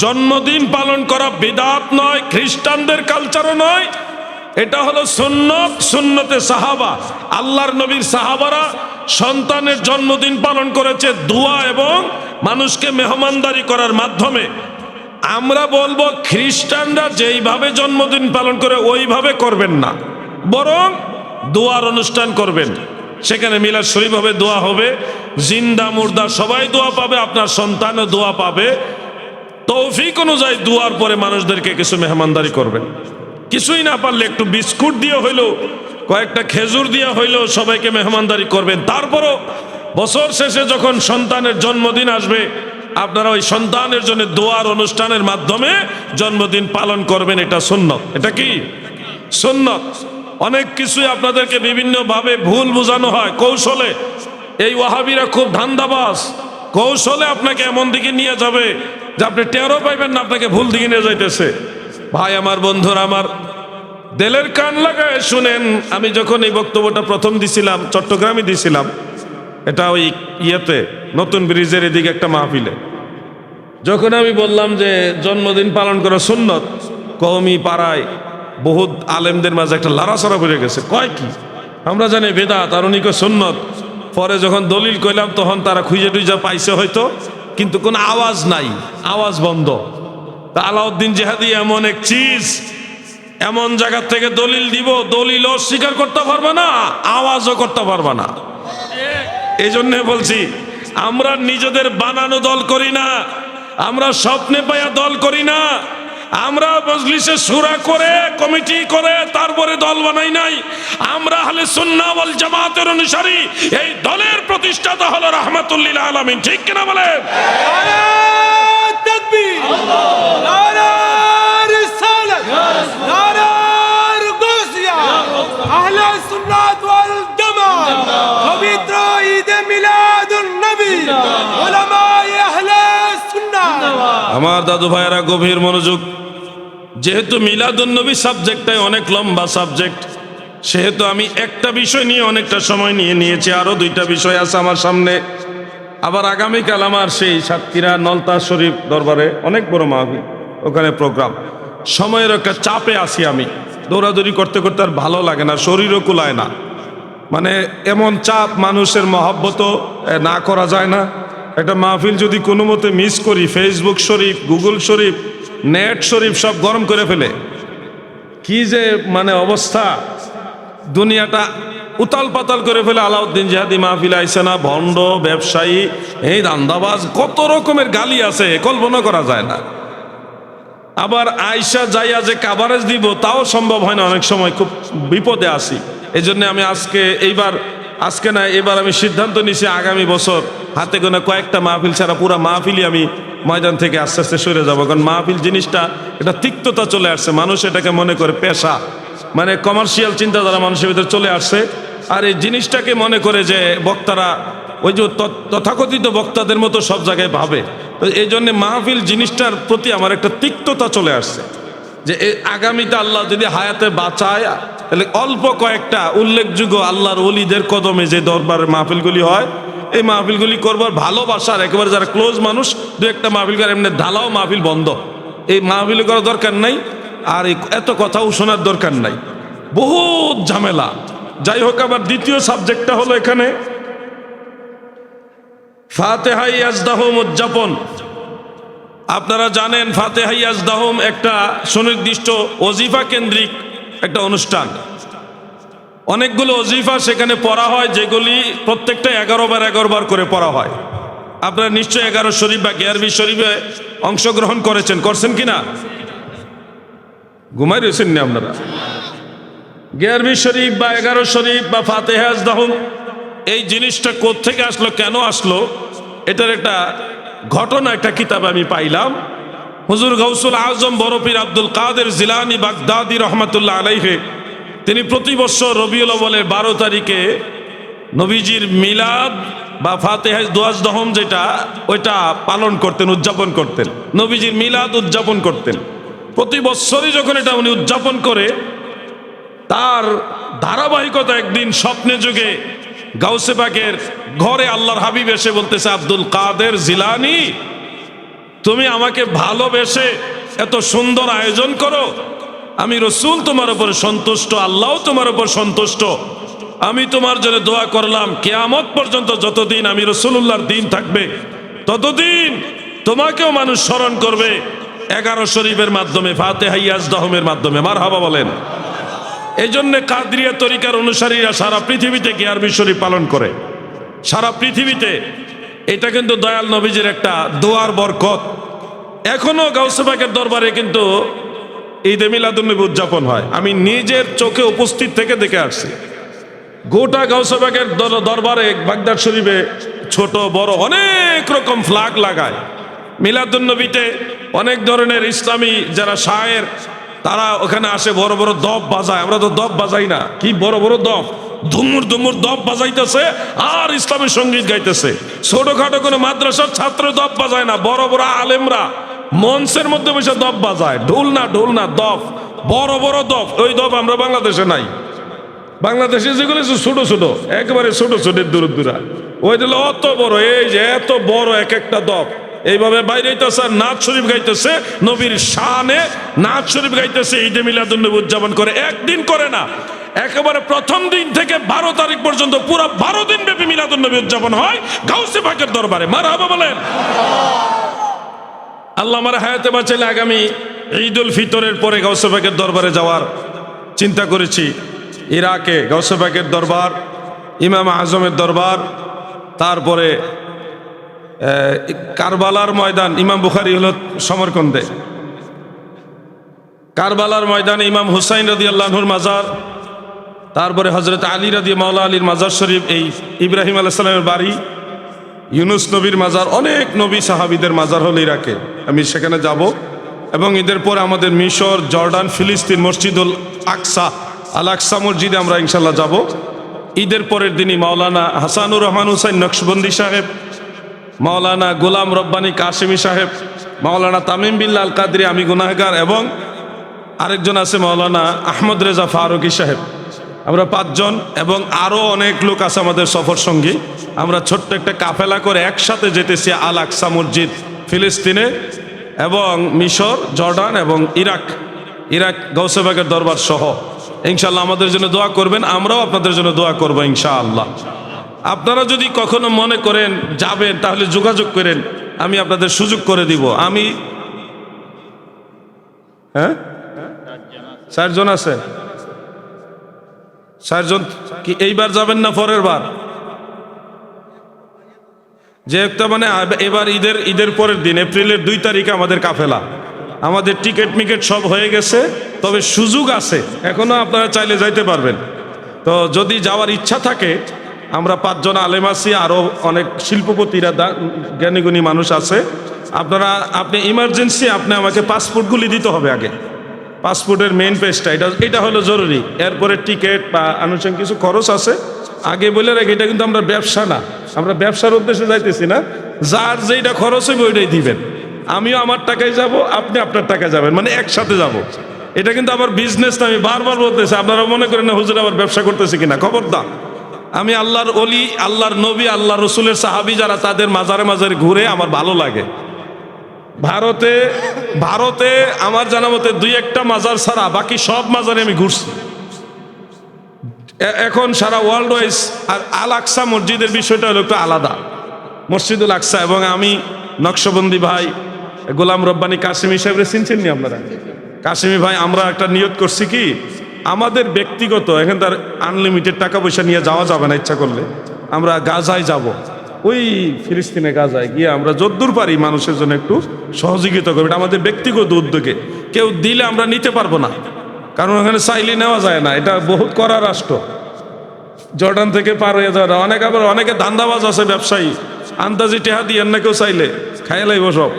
জন্মদিন পালন করা বিদআত নয়, খ্রিস্টানদের কালচারও নয়, এটা হলো সুন্নত, সুন্নতে সাহাবা। আল্লাহর নবীর সাহাবারা সন্তানের জন্মদিন পালন করেছে দোয়া এবং মানুষকে মেহমানদারি করার মাধ্যমে। আমরা বলবো খ্রিস্টানরা যেইভাবে জন্মদিন পালন করে ওইভাবে করবেন না, বরং দোয়ার অনুষ্ঠান করবেন। সেখানে মিলাদ শরীফ হবে, দোয়া হবে, জিন্দা মুর্দা সবাই দোয়া পাবে, আপনার সন্তানও দোয়া পাবে। তৌফিক অনুযায়ী দোয়ার পরে মানুষদেরকে কিছু মেহমানদারি করবেন। কিছুই না পারলে একটু বিস্কুট দিয়ে হইলো, কয়েকটা খেজুর দিয়ে হইলো সবাইকে মেহমানদারি করবেন। তারপরও বছর শেষে যখন সন্তানের জন্মদিন আসবে, আপনারা ওই সন্তানের জন্য দোয়ার অনুষ্ঠানের মাধ্যমে জন্মদিন পালন করবেন। এটা সুন্নত। এটা কি সুন্নত? অনেক কিছুই আপনাদেরকে বিভিন্নভাবে ভুল বোঝানো হয় কৌশলে। এই ওয়াহাবিরা খুব ধান্দাবাজ, কৌশলে আপনাকে এমন দিকে নিয়ে যাবে যে আপনি টেরও পাইবেন না আপনাকে ভুল দিকে নিয়ে যাইতেছে। ভাই আমার, বন্ধুরা আমার, দিলের কান লাগায় শুনেন। আমি যখন এই বক্তব্যটা প্রথম দিছিলাম চট্টগ্রামে দিছিলাম, এটা ওই ইয়েতে নতুন ব্রিজের এদিকে একটা মাহফিলে, যখন আমি বললাম যে জন্মদিন পালন করা সুন্নত, কওমি পাড়ায় বহুত আলেমদের মাঝে একটা লাড়াছাড়া পড়ে গেছে। কয় কি আমরা জানি বেদাত আর উনি কয় সুন্নত। পরে যখন দলিল কইলাম তখন তারা খুঁজে টুইজা পাইছে হয়তো, কিন্তু কোনো আওয়াজ নাই, আওয়াজ বন্ধ। তা আলাউদ্দিন জিহাদি এমন এক চিজ, এমন জায়গা থেকে দলিল দিব, দলিলও স্বীকার করতে পারবে না, আওয়াজও করতে পারবে না। এই জন্য বলছি আমরা নিজেদের বানানো দল করি না, আমরা স্বপ্নে পায়া দল করি না, আমরা মজলিসে শুরা করে কমিটি করে তারপরে দল বানাই নাই। আমরা আহলে সুন্নাহ ওয়াল জামাতের অনুসারী। এই দলের প্রতিষ্ঠাতা হলো রাহমাতুল লিল আলামিন। ঠিক কিনা বলেন? নারে তাকবীর, নারে রিসালাত, নারে গাউসিয়া, আহলে সুন্নাত ওয়াল জামাত, পবিত্র ঈদে মিলাদুন নবী, উলামায়ে আহলে সুন্নাহ। আমার দাদু ভাইয়েরা গভীর মনোযোগ। যেহেতু মিলাদুন নবী সাবজেক্টটাই অনেক লম্বা সাবজেক্ট, সেহেতু আমি একটা বিষয় নিয়ে অনেকটা সময় নিয়েছি। আরো দুইটা বিষয় আছে আমার সামনে। আবার আগামীকাল আমার সেই সাতক্ষীরা নলতা শরীফ দরবারে অনেক বড় মাহফিল, ওখানে প্রোগ্রাম। সময়ের একটা চাপে আছি আমি, দৌড়াদৌড়ি করতে করতে আর ভালো লাগে না, শরীরও কুলায় না। মানে এমন চাপ, মানুষের মহব্বত না করা যায় না। একটা মাহফিল যদি কোনো মতে মিস করি, ফেসবুক শরীফ, গুগল শরীফ, নেট শরীফ সব গরম করে ফেলে। কি যে মানে অবস্থা, দুনিয়াটা উতাল পাতাল করে ফেলে। আলাউদ্দিন জিহাদি মাহফিল আইসে না, ভণ্ড, ব্যবসায়ী, এই দান্দাবাজ, কত রকমের গালি আছে, কল্পনা করা যায় না। আবার আয়সা যাইয়া যে কাভারেজ দিব তাও সম্ভব হয় না, অনেক সময় খুব বিপদে আসি। এই জন্য আমি আজকে না এবার আমি সিদ্ধান্ত নিয়েছি আগামী বছর হাতে গোনা কয়েকটা মাহফিল ছাড়া পুরা মাহফিলই আমি ময়দান থেকে আস্তে আস্তে সরে যাবো। কারণ মাহফিল জিনিসটা এটা তিক্ততা চলে আসছে, মানুষ এটাকে মনে করে পেশা, মানে কমার্শিয়াল চিন্তাধারা মানুষের ভিতরে চলে আসছে। আর এই জিনিসটাকে মনে করে যে বক্তারা ওই যে তথাকথিত বক্তাদের মতো সব জায়গায় ভাবে। তো এই জন্যে মাহফিল জিনিসটার প্রতি আমার একটা তিক্ততা চলে আসছে যে আগামীতে আল্লাহ যদি হায়াতে বাঁচায়, তাহলে অল্প কয়েকটা উল্লেখযোগ্য আল্লাহর ওলিদের কদমে যে দরবারের মাহফিলগুলি হয়, এই মাহফিলগুলি করবার ভালোবাসার একেবারে যারা ক্লোজ মানুষ দু একটা মাহফিল করে, এমনি ঢালাও মাহফিল বন্ধ, এই মাহফিল করার দরকার নাই। আর এত কথাও শোনার দরকার নাই, বহুত ঝামেলা। যাই হোক, আবার দ্বিতীয় সাবজেক্টটা হলো এখানে ফাতিহা ইয়াজদাহুম উদযাপন। আপনারা জানেন ফাতিহা ইয়াজদাহুম একটা সুনির্দিষ্ট ওজিফা কেন্দ্রিক একটা অনুষ্ঠান। অনেকগুলো ওজিফা সেখানে পড়া হয়, যেগুলি প্রত্যেকটা 11 বার করে পড়া হয়। আপনারা নিশ্চয়ই 11 শরীফ বা গিয়ারবি শরীফে অংশগ্রহণ করছেন কিনা? ঘুমাই রয়েছেন না আপনারা? গিয়ারবি শরীফ বা 11 শরীফ বা ফাতিহা ইয়াজদাহুম, এই জিনিসটা কোত্থেকে আসলো, কেন আসলো, এটার একটা ঘটনা একটা কিতাবে আমি পাইলাম। হুজুর গাউসুল আজম বড় পীর আব্দুল কাদের জিলানী বাগদাদি রহমাতুল্লাহ আলাইহি, তিনি প্রতি বছর রবিউল আউয়ালের 12 তারিখে নবীজির মিলাদ বা ফাতিহা ইয়াজদাহুম যেটা, ওইটা পালন করতেন, উদযাপন করতেন। নবীজির মিলাদ উদযাপন করতেন প্রতি বছরই। যখন এটা উনি উদযাপন করে, তার ধারাবাহিকতা একদিন স্বপ্নে যুগে গাউসে পাকের ঘরে আল্লাহর হাবিব এসে বলতেছে, আব্দুল কাদের জিলানী, তুমি আমাকে ভালোবেসে এত সুন্দর আয়োজন করো, আমি রসুল তোমার উপর সন্তুষ্ট, আল্লাহ তোমার উপর সন্তুষ্ট, আমি তোমার জন্য দোয়া করলাম কিয়ামত পর্যন্ত যতদিন আমি রসুলুল্লাহর দিন থাকবে ততদিন তোমাকেও মানুষ স্মরণ করবে 11 শরীফের মাধ্যমে, ফাতিহা ইয়াজদাহুমের মাধ্যমে। মারহাবা বলেন। এই জন্য কাদরিয়া তরিকার অনুসারীরা সারা পৃথিবীতে গিয়ারবি শরীফ পালন করে, সারা পৃথিবীতে। এটা কিন্তু দয়াল নবীজির একটা দোয়ার বরকত। এখনো গাউসে পাকের দরবারে কিন্তু ঈদে মিলাদুন্নবী উদযাপন হয়। আমি নিজের চোখে উপস্থিত থেকে দেখে আসছি। গোটা গাউসে পাকের দরবারে বাগদাদ শরীফে ছোট বড় অনেক রকম ফ্ল্যাগ লাগায়। মিলাদুন্নবীতে অনেক ধরনের ইসলামী যারা শায়ের তারা ওখানে আসে, বড় বড় দফ বাজায়। আমরা তো দফ বাজাই না, কি বড় বড় দফ, ধুমুর ধুমুর দফ বাজাইতেছে আর ইসলামী সঙ্গীত গাইতেছে। ছোটখাটো কোনো মাদ্রাসার ছাত্র দফ বাজায় না, বড় বড় আলেমরা মঞ্চের মধ্যে বসে দফ বাজায়। ঢোল না দফ, বড় বড় দফ। ওই দফ আমরা বাংলাদেশে নাই। বাংলাদেশে যেগুলো ছোট ছোট, একেবারে ছোট ছোট দূরা, ওই দিল অত বড়, এই যে এত বড় এক একটা দফ এইভাবে বাইরে হইতেছে, নাচ শরীফ গাইতেছে, নবীর শানে নাচ শরীফ গাইতেছে, ঈদে মিলাদুন্নবী উদযাপন করে। একদিন করে না, একেবারে প্রথম দিন থেকে 12 তারিখ পর্যন্ত পুরো 12 দিন ব্যাপী মিলাদুন্নবী উদযাপন হয় গাউসে পাকের দরবারে। মারহাবা বলেন। আল্লাহ আমার হায়াতে বাঁচাইলে আগামী ঈদুল ফিতরের পরে গাউসে পাকের দরবারে যাওয়ার চিন্তা করেছি। ইরাকে গাউসে পাকের দরবার, ইমাম আজমের দরবার, তারপরে কারবালার ময়দান। ইমাম বুখারী হলো সমরকন্দে, কারবালার ময়দানে ইমাম হুসাইন রাদিয়াল্লাহু আনহুর মাজার, তারপরে হযরত আলী মাওলা আলীর মাজার শরীফ, এই ইব্রাহিম আলাইহিস সালামের বাড়ি, ইউনুস নবীর মাজার, অনেক নবী সাহাবীদের মাজার হলো ইরাকে। আমি সেখানে যাব এবং ঈদের পরে আমাদের মিশর, জর্ডান, ফিলিস্তিন, মসজিদুল আকসা, আল আকসা মসজিদে আমরা ইনশাল্লাহ যাব। ঈদের পরের দিনই মাওলানা হাসানুর রহমান হুসাইন নকশবন্দি সাহেব, মাওলানা গোলাম রব্বানী কাশেমি সাহেব, মাওলানা তামিম বিল্লাহ আল কাদরি আমি গুনাহগার, এবং আরেকজন আছে মাওলানা আহমদ রেজা ফারুকি সাহেব। আমরা 5 জন এবং আরও অনেক লোক আছে আমাদের সফর সঙ্গী। আমরা ছোট্ট একটা কাফেলা করে একসাথে যেতেছি আল আকসা মসজিদ, ফিলিস্তিনে এবং মিশর, জর্ডান এবং ইরাক গাউসে পাকের দরবার সহ। ইনশাআল্লাহ আমাদের জন্য দোয়া করবেন, আমরাও আপনাদের জন্য দোয়া করবো ইনশাআল্লাহ। আপনারা যদি কখনো মনে করেন যাবেন তাহলে যোগাযোগ করেন, আমি আপনাদের সুযোগ করে দিব। আমি 4 জন আছে, 4 জন কি এইবার যাবেন না পরের বার? যে একটা মানে এবার ঈদের পরের দিন এপ্রিলের 2 তারিখে আমাদের কাফেলা, আমাদের টিকিট মিকেট সব হয়ে গেছে, তবে সুযোগ আছে, এখনো আপনারা চাইলে যাইতে পারবেন। তো যদি যাওয়ার ইচ্ছা থাকে, আমরা 5 জন আলেম আছি, আরও অনেক শিল্পপতিরা জ্ঞানীগুণী মানুষ আছে। আপনি ইমার্জেন্সি আপনি আমাকে পাসপোর্টগুলি দিতে হবে আগে, পাসপোর্টের মেইন পেজটা, এটা হলো জরুরি। এরপরে টিকিট বা আনুষঙ্গিক কিছু খরচ আছে, আগে বলে রাখি। এটা কিন্তু আমরা ব্যবসা না, আমরা ব্যবসার উদ্দেশ্যে যাইতেছি না। যার যেটা খরচ হইবে ওইটাই দিবেন। আমিও আমার টাকায় যাব, আপনি আপনার টাকায় যাবেন, মানে একসাথে যাব। এটা কিন্তু আমার বিজনেস না, আমি বারবার বলতেছি। আপনারা মনে করেন না হুজুর আবার ব্যবসা করতেছি কিনা, খবরদার। আমি আল্লাহর ওলি, আল্লাহর নবী, আল্লাহ রসুলের সাহাবী যারা, তাদের মাজারে মাজারে ঘুরে আমার ভালো লাগে। ভারতে আমার জানা মতে 2-1টা মাজার ছাড়া বাকি সব মাজারে আমি ঘুরছি। এখন সারা ওয়ার্ল্ড ওয়াইজ। আর আল আকসা মসজিদের বিষয়টা হলো একটু আলাদা, মসজিদুল আকসা। এবং আমি নকশবন্দি ভাই গোলাম রব্বানী কাশেমি সাহেবরে চিনছেন নি আপনারা? কাশেমি ভাই, আমরা একটা নিয়ত করছি কি, আমাদের ব্যক্তিগত এখান তার আনলিমিটেড টাকা পয়সা নিয়ে যাওয়া যাবে না, ইচ্ছা করলে আমরা গাজায় যাব, ওই ফিলিস্তিনে গাজায় গিয়ে আমরা যদ্দূর পারি মানুষের জন্য একটু সহযোগিতা করবো। এটা আমাদের ব্যক্তিগত উদ্যোগে, কেউ দিলে আমরা নিতে পারবো না, কারণ ওখানে চাইলে নেওয়া যায় না। এটা বহুত কড়া রাষ্ট্র, জর্ডান থেকে পার হয়ে যাওয়া। আবার অনেকে ধান্দাবাজ আছে, ব্যবসায়ী, আন্দাজি টেহা দিয়ে না কেউ চাইলে খাই লাইব সব।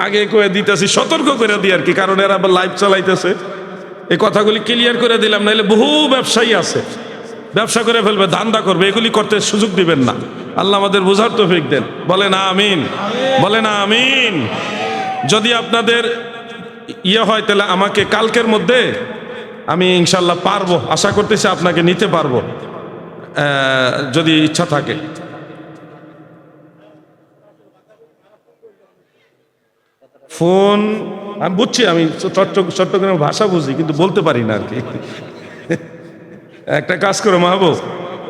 আগে কয়ে দিতেছি, সতর্ক করে দিই আর কি, কারণ এরা আবার লাইভ চালাইতেছে। এই কথাগুলি ক্লিয়ার করে দিলাম, নাহলে বহু ব্যবসায়ী আছে ব্যবসা করে ফেলবে, ধান্দা করবে, এগুলি করতে সুযোগ দিবেন না। আল্লাহ আমাদের বোঝার তৌফিক দেন, বলেন আমিন, বলেন আমিন। যদি আপনাদের ইয়ে হয় তাহলে আমাকে কালকের মধ্যে, আমি ইনশাল্লাহ পারবো, আশা করতেছি আপনাকে নিতে পারবো। যদি ইচ্ছা থাকে। ফোন আমি বুঝছি, আমি চট্টগ্রামের ভাষা বুঝি কিন্তু বলতে পারি না আর কি। একটা কাজ করো মাহবুব,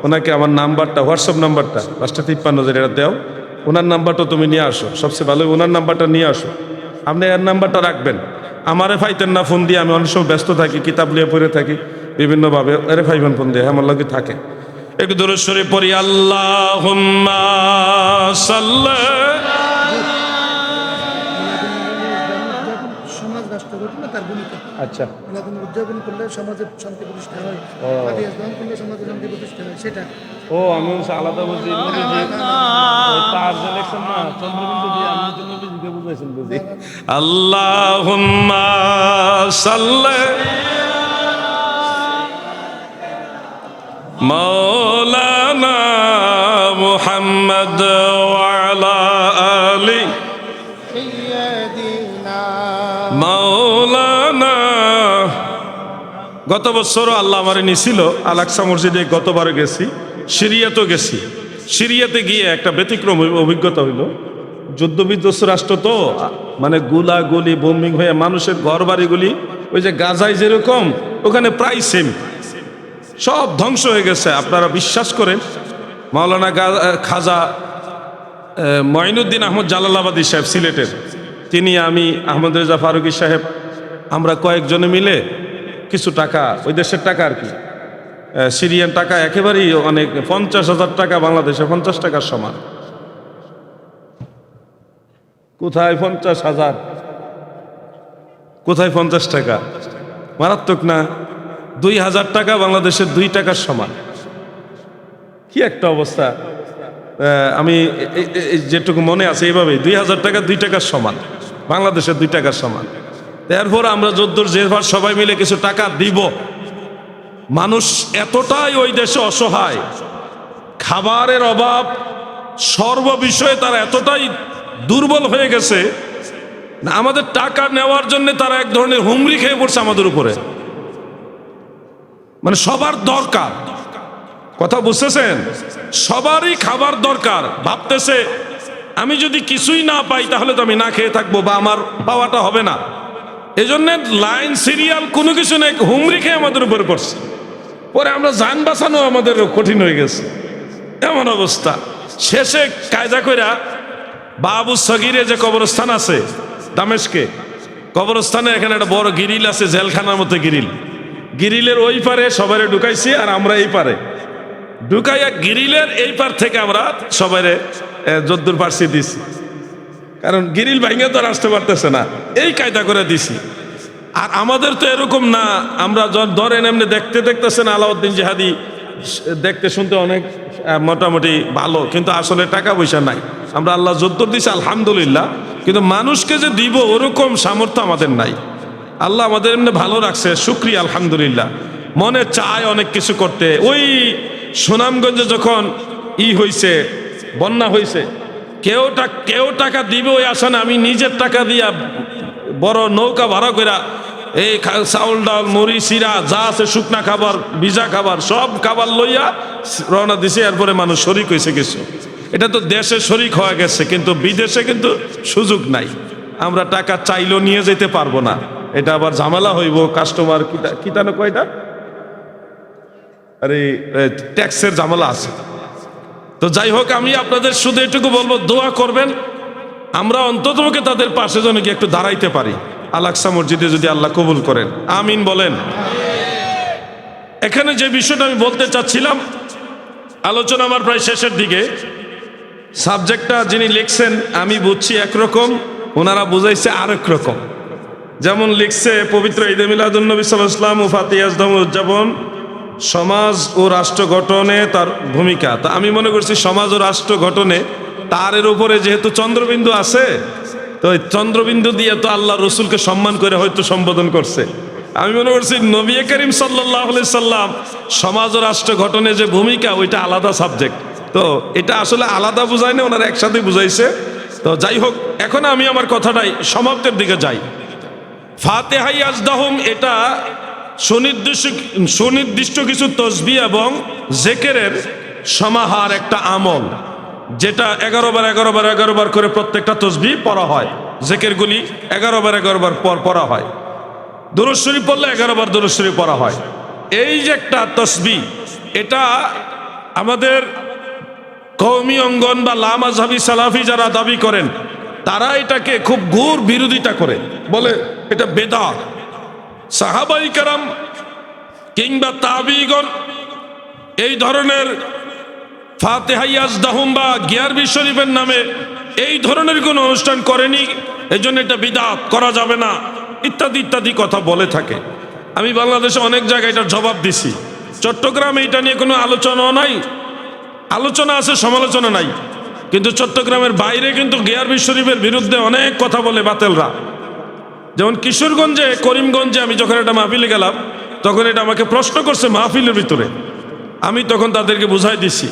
ওনাকে আমার নাম্বারটা, হোয়াটসঅ্যাপ নাম্বারটা 553 যেটা দেও, ওনার নাম্বারটা তুমি নিয়ে আসো, সবচেয়ে ভালো ওনার নাম্বারটা নিয়ে আসো। আপনি এর নাম্বারটা রাখবেন, আমারে ফাইতেন না ফোন দিয়ে, আমি অনেক সময় ব্যস্ত থাকি, কিতাব লিয়ে পড়ে থাকি বিভিন্নভাবে, এরে ফাইবেন ফোন দিয়ে, আমার লগে থাকে। একটু দরুদ শরীফ পড়ি, আল্লাহুম্মা সাল্লি। সমাজ রাষ্ট্র গঠনে তার ভূমিকা। আচ্ছা, মিলাদুন উদযাপন করলে সমাজের শান্তি প্রতিষ্ঠা হয়, হাদিয়া দান করলে সমাজের শান্তি প্রতিষ্ঠা হয়, সেটা। ও আমি আলাদা বুঝি, তার সিলেকশন না, চন্দ্রবিন্দু দিয়ে আমি নবীজিকে বুঝাইছেন বুঝি। আল্লাহুম্মা সাল্লি মাওলানা মুহাম্মদ ওয়া আলা আলি মাওলানা। গত বছরও আল্লাহ আমারে নিছিল আল আকসা মসজিদে, গতবারে গেছি, সিরিয়াতেও গেছি। সিরিয়াতে গিয়ে একটা ব্যতিক্রম অভিজ্ঞতা হইল। যুদ্ধ বিধ্বস্ত রাষ্ট্র তো, মানে গুলি বোম্বিং হয়ে মানুষের ঘর বাড়িগুলি ওই যে গাজায় যেরকম, ওখানে প্রায় সেম, সব ধ্বংস হয়ে গেছে। আপনারা বিশ্বাস করেন, মাওলানা খাজা মঈনুদ্দিন আহমদ জালালাবাদী সাহেব সিলেটের, তিনি, আমি, আহমদ রেজা ফারুকী সাহেব, আমরা কয়েকজনে মিলে কিছু টাকা, ওই দেশের টাকা আর কি, সিরিয়ান টাকা একেবারেই অনেক, 50,000 টাকা বাংলাদেশে 50 টাকার সমান। কোথায় 50,000, কোথায় 50 টাকা, মারাত্মক না? 2,000 টাকা বাংলাদেশের 2 টাকার সমান। কি একটা অবস্থা! আমি যেটুকু মনে আছে এইভাবেই, 2,000 টাকা 2 টাকার সমান, বাংলাদেশের 2 টাকার সমান। এরপর আমরা যদ্দূর যেভার সবাই মিলে কিছু টাকা দিব। মানুষ এতটাই ওই দেশে অসহায়, খাবারের অভাব, সর্ববিষয়ে তারা এতটাই দুর্বল হয়ে গেছে না, আমাদের টাকা নেওয়ার জন্য তারা এক ধরনের হুমড়ি খেয়ে পড়ছে আমাদের উপরে। মানে সবার দরকার, কথা বুঝতেছেন? সবারই খাবার দরকার, ভাবতেছে আমি যদি কিছুই না পাই তাহলে তো আমি না খেয়ে থাকবো, বা আমার পাওয়াটা হবে না। এজন্য লাইন সিরিয়াল কোনো কিছু নেই, হুমড়ি খেয়ে আমাদের উপরে পড়ছে। পরে আমরা যান বাঁচানো আমাদের কঠিন হয়ে গেছে, এমন অবস্থা। শেষে কায়দা কইরা বাবু সগিরে যে কবরস্থান আছে দামেস্কে, কবরস্থানে এখানে একটা বড় গিরিল আছে, জেলখানার মতো গিরিলের ওই পারে সবাই ঢুকাইছি, আর আমরা এই পারে ঢুকাইয়া গিরিলের এই পার থেকে আমরা সবাই যদ্দূর পারছি দিছি, কারণ গিরিল ভাঙে তো আর আসতে পারতেছে না, এই কায়দা করে দিছি। আর আমাদের তো এরকম না, আমরা ধরেন এমনি দেখতেছেন আলাউদ্দিন জিহাদি, দেখতে শুনতে অনেক মোটামুটি ভালো, কিন্তু আসলে টাকা পয়সা নাই। আমরা আল্লাহ যদ্দূর দিছি আলহামদুলিল্লাহ, কিন্তু মানুষকে যে দিব ওরকম সামর্থ্য আমাদের নাই। আল্লাহ আমাদের এমনি ভালো রাখছে, শুকরিয়া আলহামদুলিল্লাহ। মনে চায় অনেক কিছু করতে। ওই সুনামগঞ্জে যখন হইছে, বন্যা হইছে, কেউ টাকা দিবে ওই আশা না, আমি নিজের টাকা দিয়া বড় নৌকা ভাড়া কইরা এই চাউল ডাল মুড়ি চিরা যা আছে, শুকনা খাবার ভিজা খাবার সব খাবার লইয়া রওনা দিছে। এরপরে মানুষ শরিক হয়েছে কিছু। এটা তো দেশে শরিক হয়ে গেছে, কিন্তু বিদেশে কিন্তু সুযোগ নাই। আমরা টাকা চাইলেও নিয়ে যেতে পারবো না, এটা আবার ঝামেলা হইব। কাস্টমার কিতানো কয়টা, আরে ট্যাক্সের ঝামেলা আছে। তো যাই হোক, আমি আপনাদের শুধু এটুকু বলবো, দোয়া করবেন আমরা অন্ততপক্ষে তাদের পাশে যেন গিয়ে একটু দাঁড়াইতে পারি, আল আকসা মসজিদে যদি আল্লাহ কবুল করেন, আমিন বলেন। এখানে যে বিষয়টা আমি বলতে চাচ্ছিলাম, আলোচনা আমার প্রায় শেষের দিকে। সাবজেক্টটা যিনি লিখছেন আমি বুঝছি একরকম, ওনারা বুঝাইছে আরেক রকম। যেমন লিখছে পবিত্র ঈদে মিলাদুন্নবী সাল্লাল্লাহু আলাইহি ওয়াসাল্লাম ও ফাতিহা উদযাপন, সমাজ ও রাষ্ট্র গঠনে তার ভূমিকা। তা আমি মনে করছি সমাজ ও রাষ্ট্র গঠনে তারের উপরে যেহেতু চন্দ্রবিন্দু আছে, তো ওই চন্দ্রবিন্দু দিয়ে তো আল্লাহ রসুলকে সম্মান করে হয়তো সম্বোধন করছে। আমি মনে করছি নবী করিম সাল্লাল্লাহু আলাইহি সাল্লাম সমাজ ও রাষ্ট্র গঠনে যে ভূমিকা, ওইটা আলাদা সাবজেক্ট। তো এটা আসলে আলাদা বুঝায় না, ওনারা একসাথে বুঝাইছে। তো যাই হোক, এখন আমি আমার কথাটাই সমাপ্তের দিকে যাই। ফাতিহাই আজদাহুম, এটা সুনির্দিষ্ট কিছু তসবিহ এবং জিকিরের সমাহার একটা আমল, যেটা 11 বার করে প্রত্যেকটা তসবিহ পড়া হয়। জিকিরগুলি 11 বার পর পড়া হয়। দুরূদ শরীফ পড়লে 11 বার দুরূদ শরীফ পড়া হয়। এই যে একটা তসবিহ, এটা আমাদের কওমি অঙ্গন বা লামাযহাবি সালাফি যারা দাবি করেন, তারা এটাকে খুব ঘোর বিরোধিতা করে, বলে এটা বেদাত। সাহাবাই কেরাম কিংবা তাবিগণ এই ধরনের ফাতিহা ইয়াজদাহুম বা গিয়ারবি শরীফের নামে এই ধরনের কোনো অনুষ্ঠান করেনি, এজন্য এটা বিদআত, করা যাবে না, ইত্যাদি ইত্যাদি কথা বলে থাকে। আমি বাংলাদেশে অনেক জায়গায় এটার জবাব দিছি। চট্টগ্রামে এটা নিয়ে কোনো আলোচনাও নাই, আলোচনা আছে, সমালোচনা নাই। কিন্তু চট্টগ্রামের বাইরে কিন্তু গিয়ারবি শরীফের বিরুদ্ধে অনেক কথা বলে বাতেলরা। যেমন কিশোরগঞ্জে, করিমগঞ্জে আমি যখন একটা মাহফিলে গেলাম, তখন এটা আমাকে প্রশ্ন করছে মাহফিলের ভিতরে। আমি তখন তাদেরকে বুঝাই দিছি।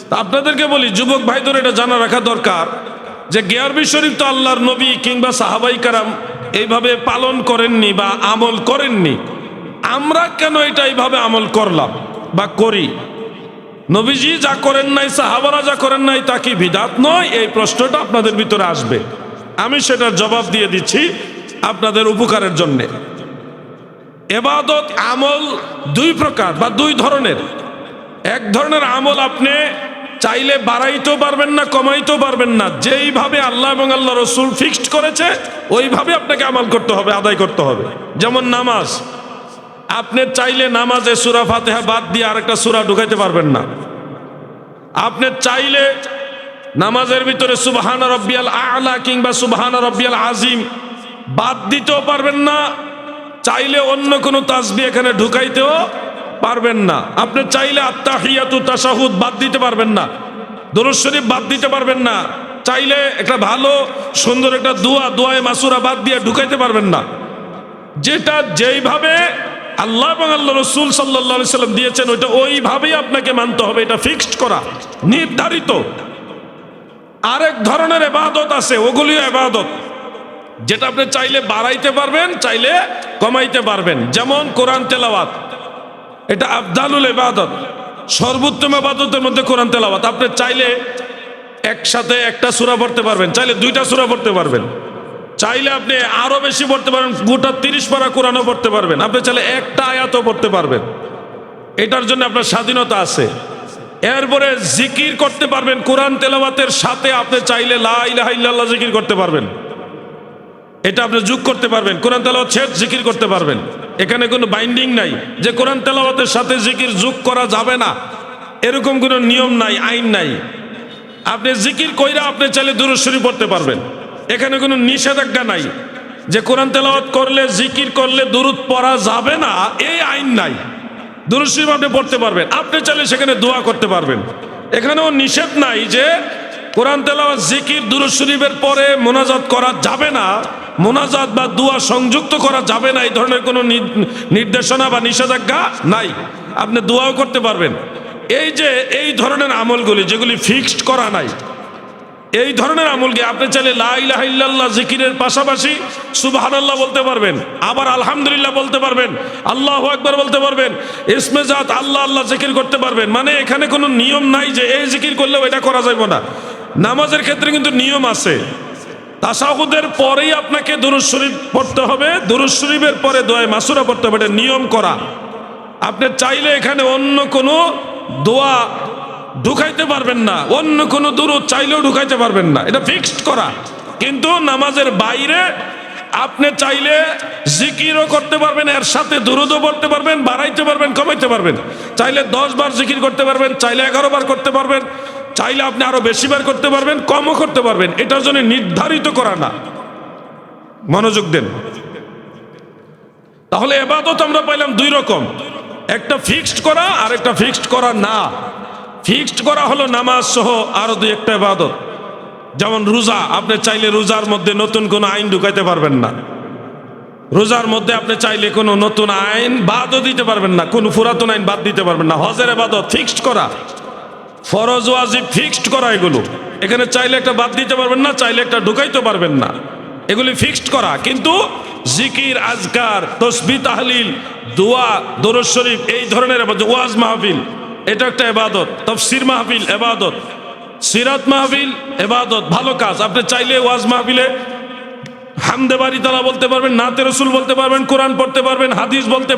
তা আপনাদেরকে বলি, যুবক ভাইদের এটা জানা রাখা দরকার যে গিয়ারবি শরীফ তো আল্লাহর নবী কিংবা সাহাবাই কারাম এইভাবে পালন করেননি বা আমল করেননি। আমরা কেন এটা এইভাবে আমল করলাম বা করি? নবীজি যা করেন নাই, সাহাবারা যা করেন নাই, তা কি বিদআত নয়? এই প্রশ্নটা আপনাদের ভিতরে আসবে। আমি সেটার জবাব দিয়ে দিচ্ছি আপনাদের উপকারের জন্যে। ইবাদত আমল দুই প্রকার বা দুই ধরনের। এক ধরনের আমল আপনি চাইলে বাড়াইতেও পারবেন না, কমাইতেও পারবেন না। যেইভাবে আল্লাহ এবং আল্লাহ রসুল ফিক্সড করেছে ওইভাবে আপনাকে আমল করতে হবে, আদায় করতে হবে। যেমন নামাজ, আপনি চাইলে নামাজে সূরা ফাতিহা বাদ দিয়ে আরেকটা সূরা ঢুকাইতে পারবেন না। আপনি চাইলে নামাজের ভিতরে সুবহান রাব্বিয়াল আ'লা কিংবা সুবহান রাব্বিয়াল আযীম বাদ দিতেও পারবেন না। চাইলে অন্য কোনো তাসবিহ এখানে ঢুকাইতেও পারবেন না। আপনি চাইলে আত্তাহিয়াতু তাশাহুদ বাদ দিতে পারবেন না, দুরূদ শরীফ বাদ দিতে পারবেন না। চাইলে একটা ভালো সুন্দর একটা দোয়ায়ে মাসুরা বাদ দিয়ে ঢুকাইতে পারবেন না। যেটা যেইভাবে আল্লাহ এবং আল্লাহ রসুল সাল্লাল্লাহু আলাইহি সাল্লাম দিয়েছেন, ওইটা ওইভাবেই আপনাকে মানতে হবে। এটা ফিক্সড করা, নির্ধারিত। আরেক ধরনের ইবাদত আছে, ওগুলিও ইবাদত, যেটা আপনি চাইলে বাড়াইতে পারবেন, চাইলে কমাইতে পারবেন। যেমন কোরআন তেলাওয়াত, এটা আফদালুল ইবাদত, সর্বোত্তম ইবাদতের মধ্যে কোরআন তেলাওয়াত। আপনি চাইলে একসাথে একটা সূরা পড়তে পারবেন, চাইলে দুইটা সূরা পড়তে পারবেন, চাইলে আপনি আরো বেশি পড়তে পারেন, গোটা 30 পারা কোরআনও পড়তে পারবেন। আপনি চাইলে একটা আয়াতও পড়তে পারবেন, এটার জন্য আপনার স্বাধীনতা আছে। এরপরে জিকির করতে পারবেন কোরআন তেলাওয়াতের সাথে। আপনি চাইলে লা ইলাহা ইল্লাল্লাহ জিকির করতে পারবেন, এটা আপনি যোগ করতে পারবেন। কোরআন তেলাওয়াত শেষ জিকির করতে পারবেন। এখানে কোনো বাইন্ডিং নাই যে কোরআন তেলাওয়াতের সাথে জিকির যোগ করা যাবে না, এরকম কোনো নিয়ম নাই, আইন নাই। আপনি জিকির কইরা আপনি চাইলে দুরূদ শরীফ পড়তে পারবেন। এখানে কোনো নিষেধাজ্ঞা নাই যে কোরআন তেলাওয়াত করলে, জিকির করলে দুরূদ পড়া যাবে না, এই আইন নাই। দুরূদ শরীফ আপনি পড়তে পারবেন, আপনি চাইলে সেখানে দোয়া করতে পারবেন। এখানেও নিষেধ নাই যে কোরআন তেলাওয়াত, জিকির, দুরূদ শরীফের পরে মোনাজাত করা যাবে না, মোনাজাত বা দোয়া সংযুক্ত করা যাবে না, এই ধরনের কোনো নির্দেশনা বা নিষেধাজ্ঞা নাই। আপনি দোয়াও করতে পারবেন। এই যে এই ধরনের আমলগুলি যেগুলি ফিক্সড করা নাই, এই ধরনের আমলকে আপনি চাইলে লা ইলাহা ইল্লাল্লাহ জিকিরের পাশাপাশি সুবহানাল্লাহ বলতে পারবেন, আবার আলহামদুলিল্লাহ বলতে পারবেন, আল্লাহু আকবার বলতে পারবেন, ইসমে জাত আল্লাহ আল্লাহ জিকির করতে পারবেন। মানে এখানে কোনো নিয়ম নাই যে এই জিকির করলেও এটা করা যাবে না। নামাজের ক্ষেত্রে কিন্তু নিয়ম আছে। তাশাহুদের পরেই আপনাকে দুরূদ শরীফ পড়তে হবে, দুরূদ শরীফের পরে দোয়ায়ে মাসুরা পড়তে হবে, এটা নিয়ম করা। আপনি চাইলে এখানে অন্য কোনো দোয়া ঢুকাইতে পারবেন না, অন্য কোনো দুরূদ চাইলেও ঢুকাইতে পারবেন না, এটা ফিক্সড করা। কিন্তু নামাজের বাইরে আপনি চাইলে জিকিরও করতে পারবেন, এর সাথে দুরূদও পড়তে পারবেন, বাড়াইতে পারবেন, কমাইতে পারবেন। চাইলে 10 বার জিকির করতে পারবেন, চাইলে 11 বার করতে পারবেন, চাইলে আপনি আরো বেশি বার করতে পারবেন, কমও করতে পারবেন। এটার জন্য নির্ধারিত করা না। মনোযোগ দেন। তাহলে ইবাদত আমরা পাইলাম দুই রকম, একটা ফিক্সড করা আর একটা ফিক্সড করা না। ফিক্সড করা হলো নামাজ সহ আরো দুই একটা ইবাদত। যেমন রোজা, আপনি চাইলে রোজার মধ্যে নতুন কোনো আইন ঢুকাইতে পারবেন না। রোজার মধ্যে আপনি চাইলে কোনো নতুন আইন বাদও দিতে পারবেন না, কোনো পুরাতন আইন বাদ দিতে পারবেন না। হজের ইবাদত ফিক্সড করা, ফরজ ওয়াজিব ফিক্সড করা, এগুলো এখানে চাইলে একটা বাদ দিতে পারবেন না, চাইলে একটা ঢুকাইতে পারবেন না, এগুলি ফিক্সড করা। কিন্তু জিকির, আজকার, তসবিহ, তাহলিল, দোয়া, দরুদ শরীফ, এই ধরনের ওয়াজ মাহফিল, এটা একটা ইবাদত। তাফসীর মাহফিল ইবাদত, সিরাত মাহফিল ইবাদত, ভালো কাজ। আপনি চাইলে ওয়াজ মাহফিলে হামদে বাড়ি তালা বলতে পারবেন, নাতে রসুল বলতে পারবেন, কোরআন পড়তে পারবেন, হাদিস বলতে